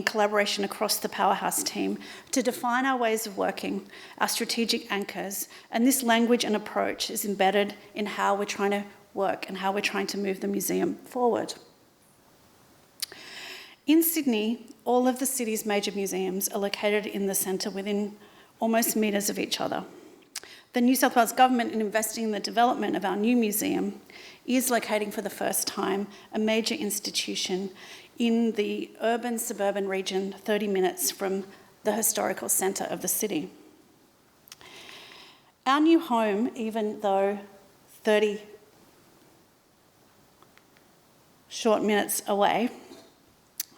collaboration across the Powerhouse team to define our ways of working, our strategic anchors, and this language and approach is embedded in how we're trying to work and how we're trying to move the museum forward. In Sydney, all of the city's major museums are located in the centre within almost metres of each other. The New South Wales Government, in investing in the development of our new museum, is locating for the first time a major institution in the urban-suburban region, 30 minutes from the historical centre of the city. Our new home, even though 30 short minutes away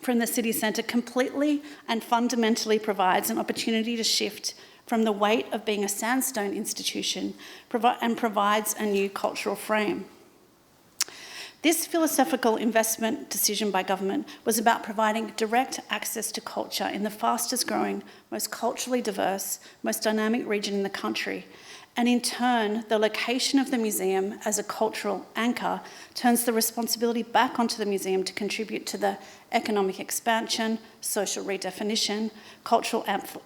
from the city centre, completely and fundamentally provides an opportunity to shift from the weight of being a sandstone institution and provides a new cultural frame. This philosophical investment decision by government was about providing direct access to culture in the fastest growing, most culturally diverse, most dynamic region in the country. And in turn, the location of the museum as a cultural anchor turns the responsibility back onto the museum to contribute to the economic expansion, social redefinition, cultural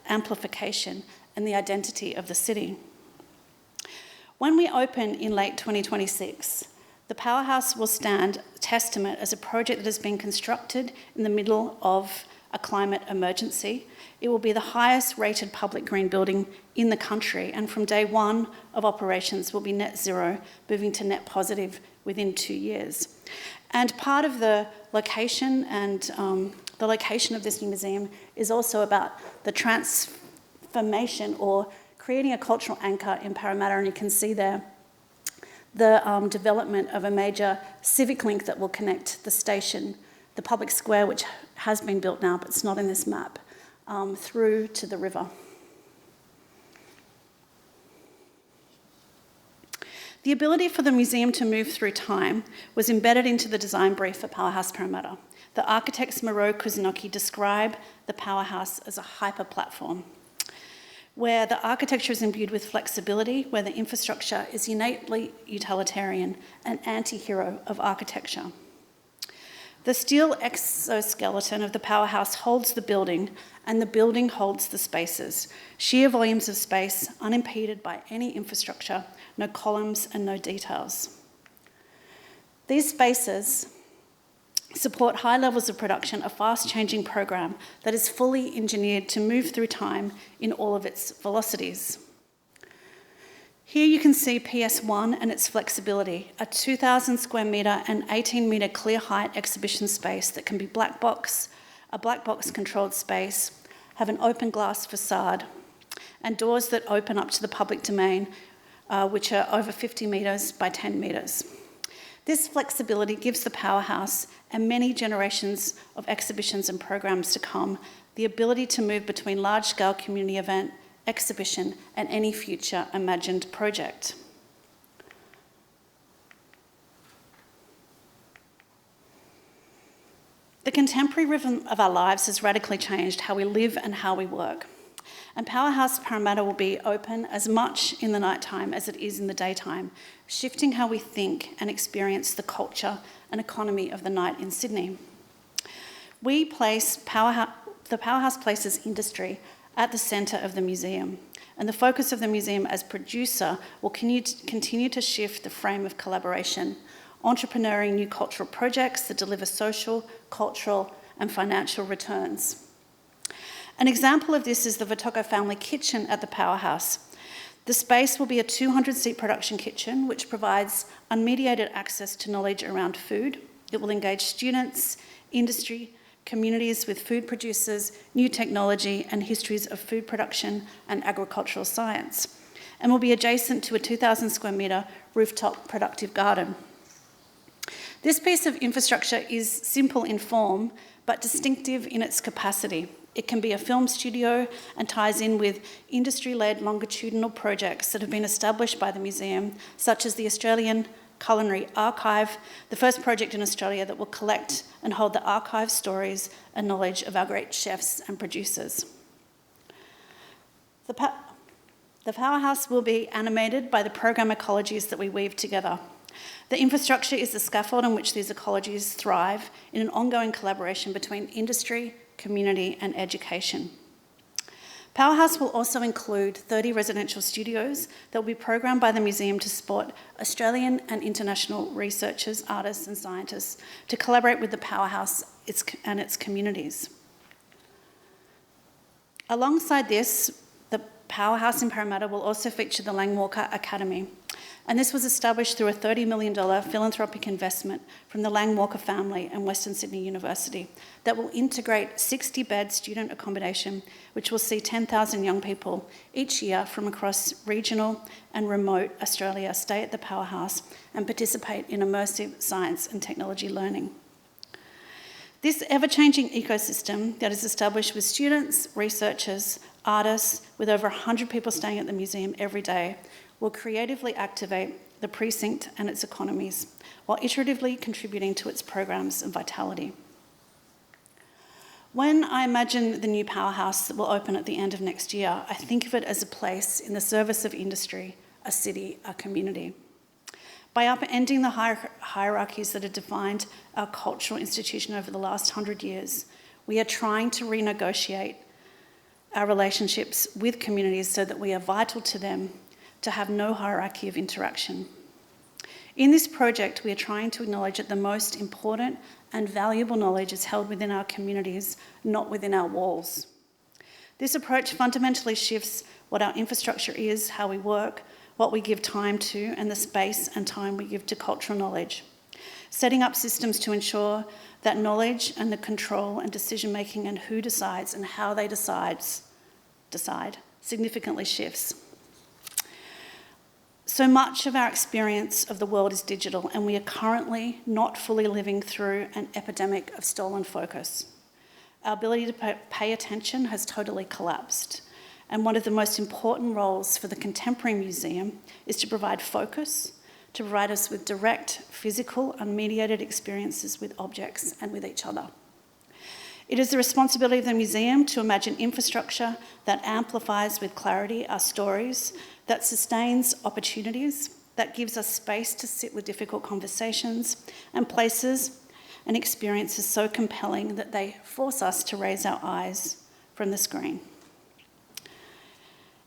amplification, and the identity of the city. When we open in late 2026, the Powerhouse will stand testament as a project that has been constructed in the middle of a climate emergency. It will be the highest rated public green building in the country, and from day one of operations will be net zero, moving to net positive within 2 years. And part of the location and the location of this new museum is also about the transformation or creating a cultural anchor in Parramatta, and you can see there the development of a major civic link that will connect the station, the public square, which has been built now but it's not in this map, through to the river. The ability for the museum to move through time was embedded into the design brief for Powerhouse Parramatta. The architects Moreau Kuznocki describe the Powerhouse as a hyper-platform, where the architecture is imbued with flexibility, where the infrastructure is innately utilitarian, an anti-hero of architecture. The steel exoskeleton of the Powerhouse holds the building, and the building holds the spaces. Sheer volumes of space, unimpeded by any infrastructure, no columns and no details. These spaces support high levels of production, a fast-changing program that is fully engineered to move through time in all of its velocities. Here you can see PS1 and its flexibility, a 2,000 square metre and 18 metre clear height exhibition space that can be a black box controlled space, have an open glass facade, and doors that open up to the public domain, which are over 50 metres by 10 metres. This flexibility gives the Powerhouse and many generations of exhibitions and programs to come the ability to move between large-scale community event, exhibition, and any future imagined project. The contemporary rhythm of our lives has radically changed how we live and how we work. And Powerhouse Parramatta will be open as much in the nighttime as it is in the daytime, shifting how we think and experience the culture and economy of the night in Sydney. The Powerhouse places industry at the centre of the museum, and the focus of the museum as producer will continue to shift the frame of collaboration, entrepreneuring new cultural projects that deliver social, cultural, and financial returns. An example of this is the Vitoko family kitchen at the Powerhouse. The space will be a 200-seat production kitchen which provides unmediated access to knowledge around food. It will engage students, industry, communities with food producers, new technology and histories of food production and agricultural science, and will be adjacent to a 2,000 square metre rooftop productive garden. This piece of infrastructure is simple in form but distinctive in its capacity. It can be a film studio and ties in with industry-led longitudinal projects that have been established by the museum, such as the Australian Culinary Archive, the first project in Australia that will collect and hold the archive stories and knowledge of our great chefs and producers. The Powerhouse will be animated by the program ecologies that we weave together. The infrastructure is the scaffold on which these ecologies thrive in an ongoing collaboration between industry, community and education. Powerhouse will also include 30 residential studios that will be programmed by the museum to support Australian and international researchers, artists and scientists to collaborate with the Powerhouse and its communities. Alongside this, the Powerhouse in Parramatta will also feature the Langwalker Academy, And this was established through a $30 million philanthropic investment from the Lang Walker family and Western Sydney University that will integrate 60-bed student accommodation, which will see 10,000 young people each year from across regional and remote Australia stay at the powerhouse and participate in immersive science and technology learning. This ever-changing ecosystem that is established with students, researchers, artists, with over 100 people staying at the museum every day, will creatively activate the precinct and its economies, while iteratively contributing to its programs and vitality. When I imagine the new powerhouse that will open at the end of next year, I think of it as a place in the service of industry, a city, a community. By upending the hierarchies that have defined our cultural institution over the last 100 years, we are trying to renegotiate our relationships with communities so that we are vital to them, to have no hierarchy of interaction. In this project, we are trying to acknowledge that the most important and valuable knowledge is held within our communities, not within our walls. This approach fundamentally shifts what our infrastructure is, how we work, what we give time to, and the space and time we give to cultural knowledge. Setting up systems to ensure that knowledge and the control and decision-making and who decides and how they decide significantly shifts. So much of our experience of the world is digital, and we are currently not fully living through an epidemic of stolen focus. Our ability to pay attention has totally collapsed, and one of the most important roles for the contemporary museum is to provide focus, to provide us with direct, physical, unmediated experiences with objects and with each other. It is the responsibility of the museum to imagine infrastructure that amplifies with clarity our stories, that sustains opportunities, that gives us space to sit with difficult conversations, and places and experiences so compelling that they force us to raise our eyes from the screen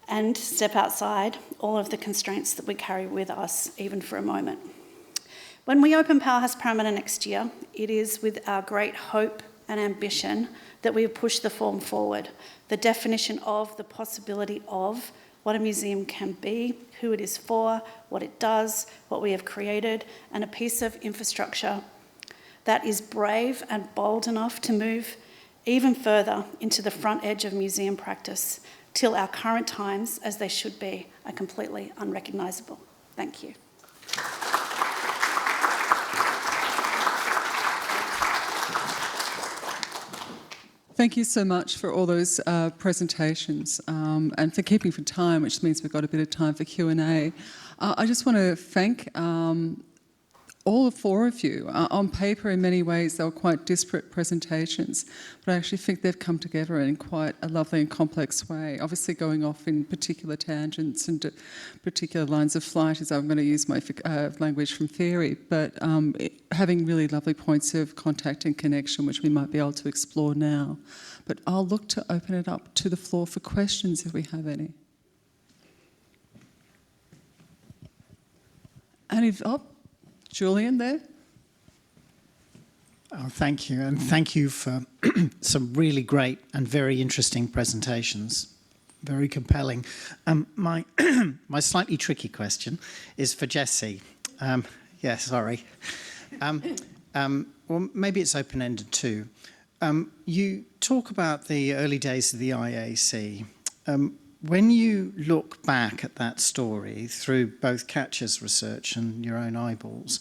and step outside all of the constraints that we carry with us, even for a moment. When we open Powerhouse Parramatta next year, it is with our great hope and ambition that we have pushed the form forward, the definition of, the possibility of what a museum can be, who it is for, what it does, what we have created, and a piece of infrastructure that is brave and bold enough to move even further into the front edge of museum practice till our current times, as they should be, are completely unrecognisable. Thank you. Thank you so much for all those presentations and for keeping for time, which means we've got a bit of time for Q&A. I just want to thank all four of you. On paper, in many ways, they were quite disparate presentations, but I actually think they've come together in quite a lovely and complex way, obviously going off in particular tangents and particular lines of flight, as I'm going to use my language from theory, but having really lovely points of contact and connection, which we might be able to explore now. But I'll look to open it up to the floor for questions if we have any. Julian there. Oh, thank you, and thank you for some really great and very interesting presentations. Very compelling. My slightly tricky question is for Jessie. Sorry. Well, maybe it's open-ended too. You talk about the early days of the IAC. When you look back at that story through both Katja's research and your own eyeballs,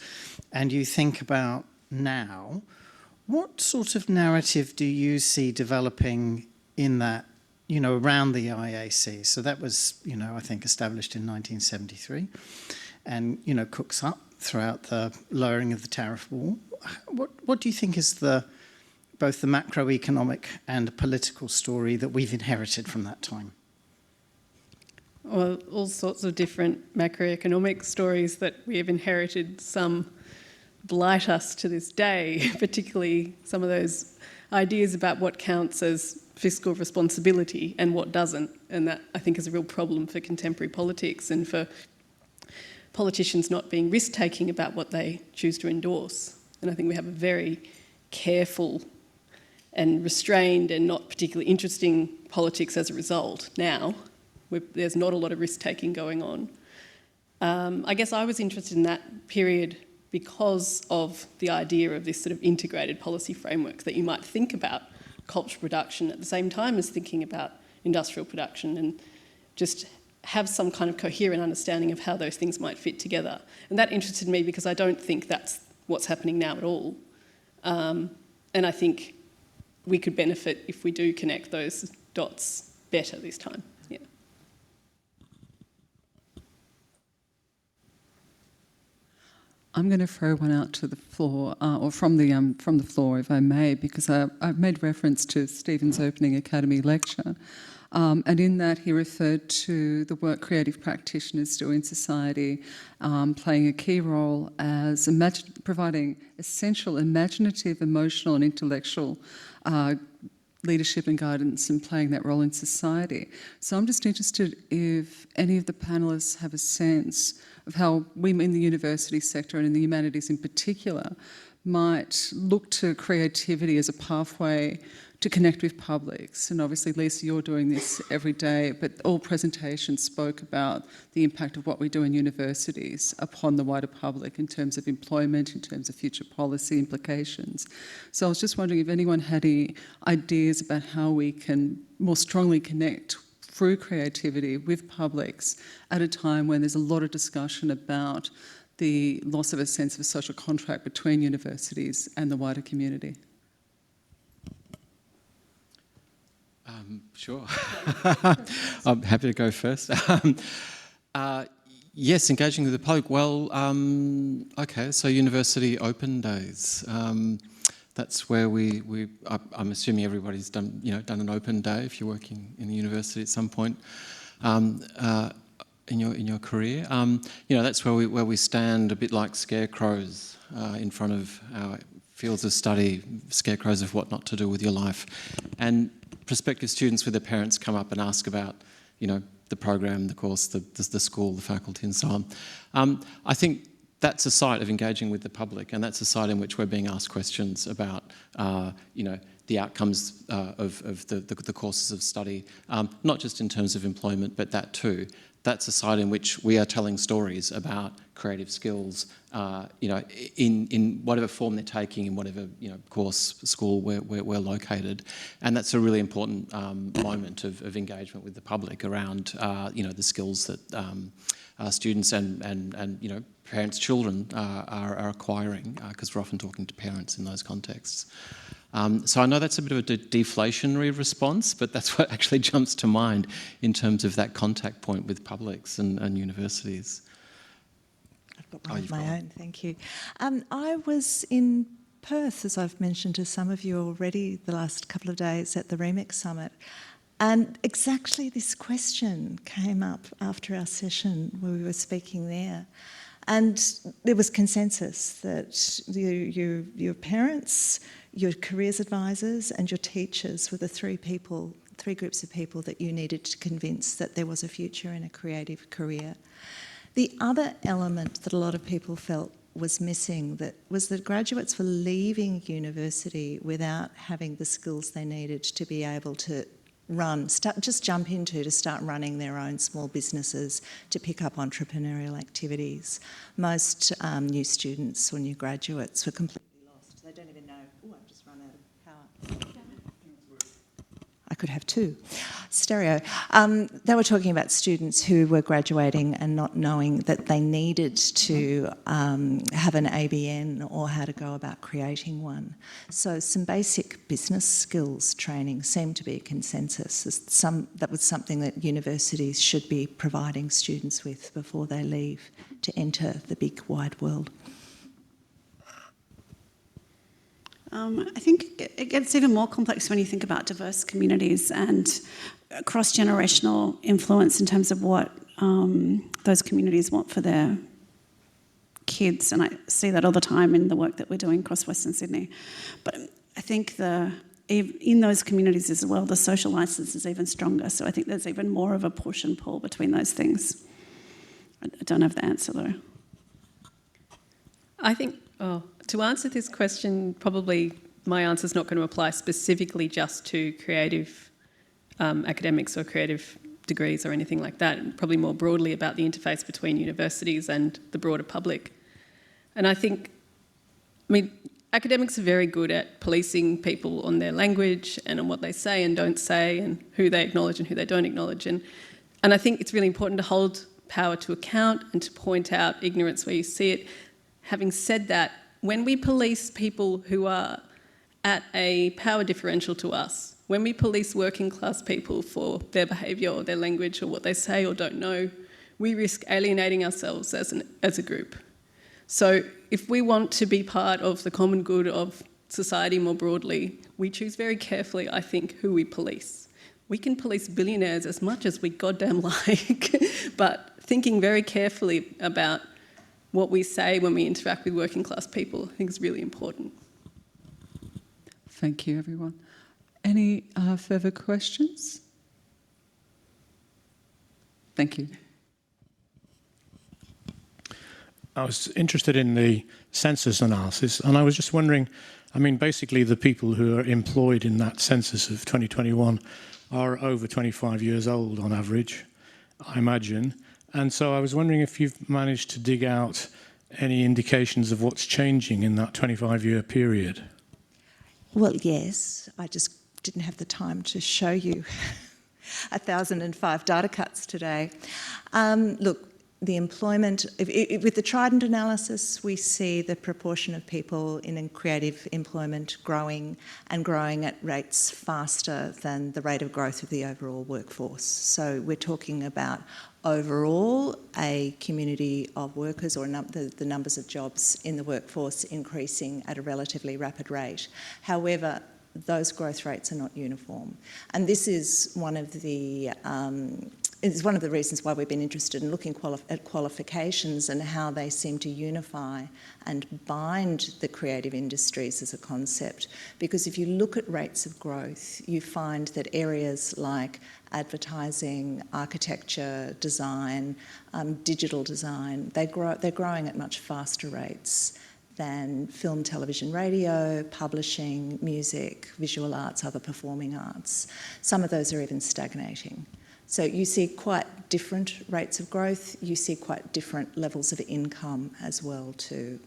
and you think about now, what sort of narrative do you see developing in that, around the IAC? So that was, I think established in 1973 and, cooks up throughout the lowering of the tariff wall. What do you think is both the macroeconomic and political story that we've inherited from that time? Well, all sorts of different macroeconomic stories that we have inherited. Some blight us to this day, particularly some of those ideas about what counts as fiscal responsibility and what doesn't. And that, I think, is a real problem for contemporary politics and for politicians not being risk-taking about what they choose to endorse. And I think we have a very careful and restrained and not particularly interesting politics as a result now. There's not a lot of risk-taking going on. I guess I was interested in that period because of the idea of this sort of integrated policy framework, that you might think about cultural production at the same time as thinking about industrial production, and just have some kind of coherent understanding of how those things might fit together. And that interested me because I don't think that's what's happening now at all. And I think we could benefit if we do connect those dots better this time. Yeah. I'm going to throw one out to the floor, or from the floor, if I may, because I've made reference to Stephen's opening academy lecture, and in that he referred to the work creative practitioners do in society, playing a key role as providing essential imaginative, emotional and intellectual leadership and guidance, and playing that role in society. So I'm just interested if any of the panellists have a sense of how we in the university sector and in the humanities in particular might look to creativity as a pathway to connect with publics. And obviously, Lisa, you're doing this every day, but all presentations spoke about the impact of what we do in universities upon the wider public in terms of employment, in terms of future policy implications. So I was just wondering if anyone had any ideas about how we can more strongly connect through creativity with publics at a time when there's a lot of discussion about the loss of a sense of a social contract between universities and the wider community. Sure. I'm happy to go first. Yes, engaging with the public. Well, okay, so university open days. That's where I'm assuming everybody's done an open day if you're working in the university at some point in your career. That's where we stand a bit like scarecrows in front of our fields of study, scarecrows of what not to do with your life, and prospective students with their parents come up and ask about, the program, the course, the school, the faculty, and so on. I think that's a site of engaging with the public, and that's a site in which we're being asked questions about, the outcomes of the courses of study, not just in terms of employment, but that too. That's a site in which we are telling stories about creative skills, in whatever form they're taking, in whatever course, school we're located, and that's a really important moment of engagement with the public around the skills that students and parents' children are acquiring, because we're often talking to parents in those contexts. So I know that's a bit of a deflationary response, but that's what actually jumps to mind in terms of that contact point with publics and universities. I've got one of my own, thank you. I was in Perth, as I've mentioned to some of you already, the last couple of days at the REMIC Summit, and exactly this question came up after our session where we were speaking there. And there was consensus that your parents, your careers advisors and your teachers were the three groups of people that you needed to convince that there was a future in a creative career. The other element that a lot of people felt was missing was that graduates were leaving university without having the skills they needed to be able to start running their own small businesses, to pick up entrepreneurial activities. Most new students or new graduates were completely lost. They don't even know, I've just run out of power. I could have two. Stereo. They were talking about students who were graduating and not knowing that they needed to have an ABN or how to go about creating one. So some basic business skills training seemed to be a consensus. That was something that universities should be providing students with before they leave to enter the big wide world. I think it gets even more complex when you think about diverse communities and cross-generational influence in terms of what those communities want for their kids. And I see that all the time in the work that we're doing across Western Sydney. But I think in those communities as well, the social licence is even stronger. So I think there's even more of a push and pull between those things. I don't have the answer though. I think, to answer this question, probably my answer is not going to apply specifically just to creative academics or creative degrees or anything like that, and probably more broadly about the interface between universities and the broader public. And I think, academics are very good at policing people on their language and on what they say and don't say and who they acknowledge and who they don't acknowledge. And I think it's really important to hold power to account and to point out ignorance where you see it. Having said that, when we police people who are at a power differential to us, when we police working class people for their behaviour or their language or what they say or don't know, we risk alienating ourselves as a group. So if we want to be part of the common good of society more broadly, we choose very carefully, I think, who we police. We can police billionaires as much as we goddamn like, but thinking very carefully about what we say when we interact with working class people, I think is really important. Thank you, everyone. Any further questions? Thank you. I was interested in the census analysis, and I was just wondering, basically the people who are employed in that census of 2021 are over 25 years old on average, I imagine. And so I was wondering if you've managed to dig out any indications of what's changing in that 25-year period. Well, yes, I just didn't have the time to show you 1,005 data cuts today. Look, the employment, with the Trident analysis, we see the proportion of people in creative employment growing at rates faster than the rate of growth of the overall workforce. So we're talking about overall a community of workers or the numbers of jobs in the workforce increasing at a relatively rapid rate. However, those growth rates are not uniform. And this is one of the reasons why we've been interested in looking at qualifications and how they seem to unify and bind the creative industries as a concept. Because if you look at rates of growth, you find that areas like advertising, architecture, design, digital design, they're growing at much faster rates than film, television, radio, publishing, music, visual arts, other performing arts. Some of those are even stagnating. So you see quite different rates of growth, you see quite different levels of income as well too.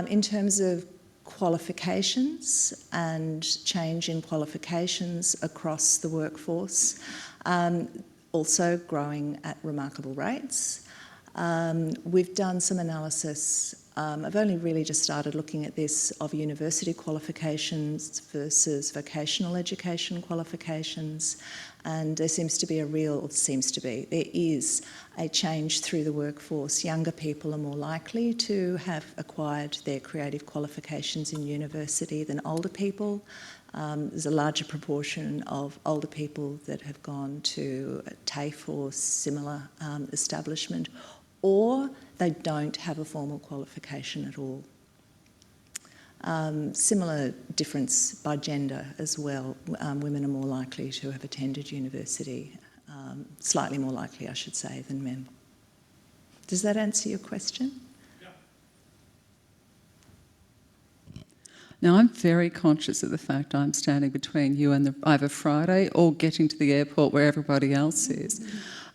In terms of qualifications and change in qualifications across the workforce, also growing at remarkable rates. We've done some analysis. I've only really just started looking at this of university qualifications versus vocational education qualifications, and there there is a change through the workforce. Younger people are more likely to have acquired their creative qualifications in university than older people. There's a larger proportion of older people that have gone to a TAFE or similar establishment, or they don't have a formal qualification at all. Similar difference by gender as well. Women are more likely to have attended university, slightly more likely, I should say, than men. Does that answer your question? Yeah. Now, I'm very conscious of the fact I'm standing between you and either Friday or getting to the airport where everybody else is.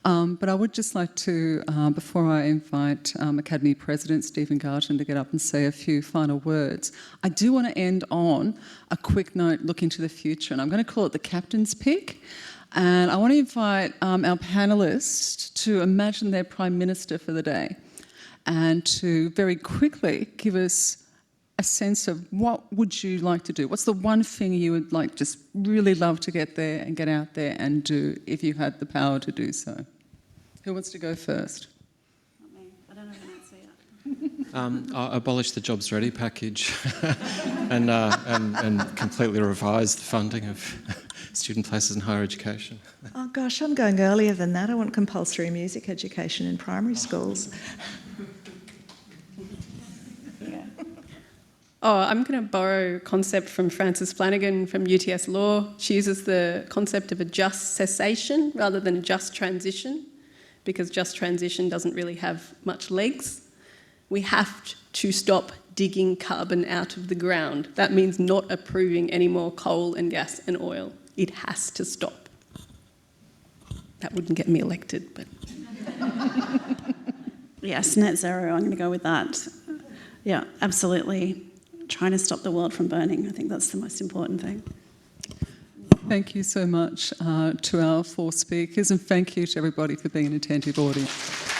But I would just like to, before I invite Academy President Stephen Garton to get up and say a few final words, I do want to end on a quick note looking to the future, and I'm going to call it the captain's pick. And I want to invite our panellists to imagine their Prime Minister for the day and to very quickly give us a sense of what would you like to do? What's the one thing you would like, just really love to get there and get out there and do if you had the power to do so? Who wants to go first? Not me. I don't have an answer yet. I'll abolish the Jobs Ready package and completely revise the funding of student places in higher education. Oh gosh, I'm going earlier than that. I want compulsory music education in primary schools. Oh, I'm going to borrow a concept from Frances Flanagan from UTS Law. She uses the concept of a just cessation rather than a just transition, because just transition doesn't really have much legs. We have to stop digging carbon out of the ground. That means not approving any more coal and gas and oil. It has to stop. that wouldn't get me elected, but... Yes, net zero, I'm going to go with that. Yeah, absolutely. Trying to stop the world from burning, I think that's the most important thing. Thank you so much to our 4 speakers, and thank you to everybody for being an attentive audience.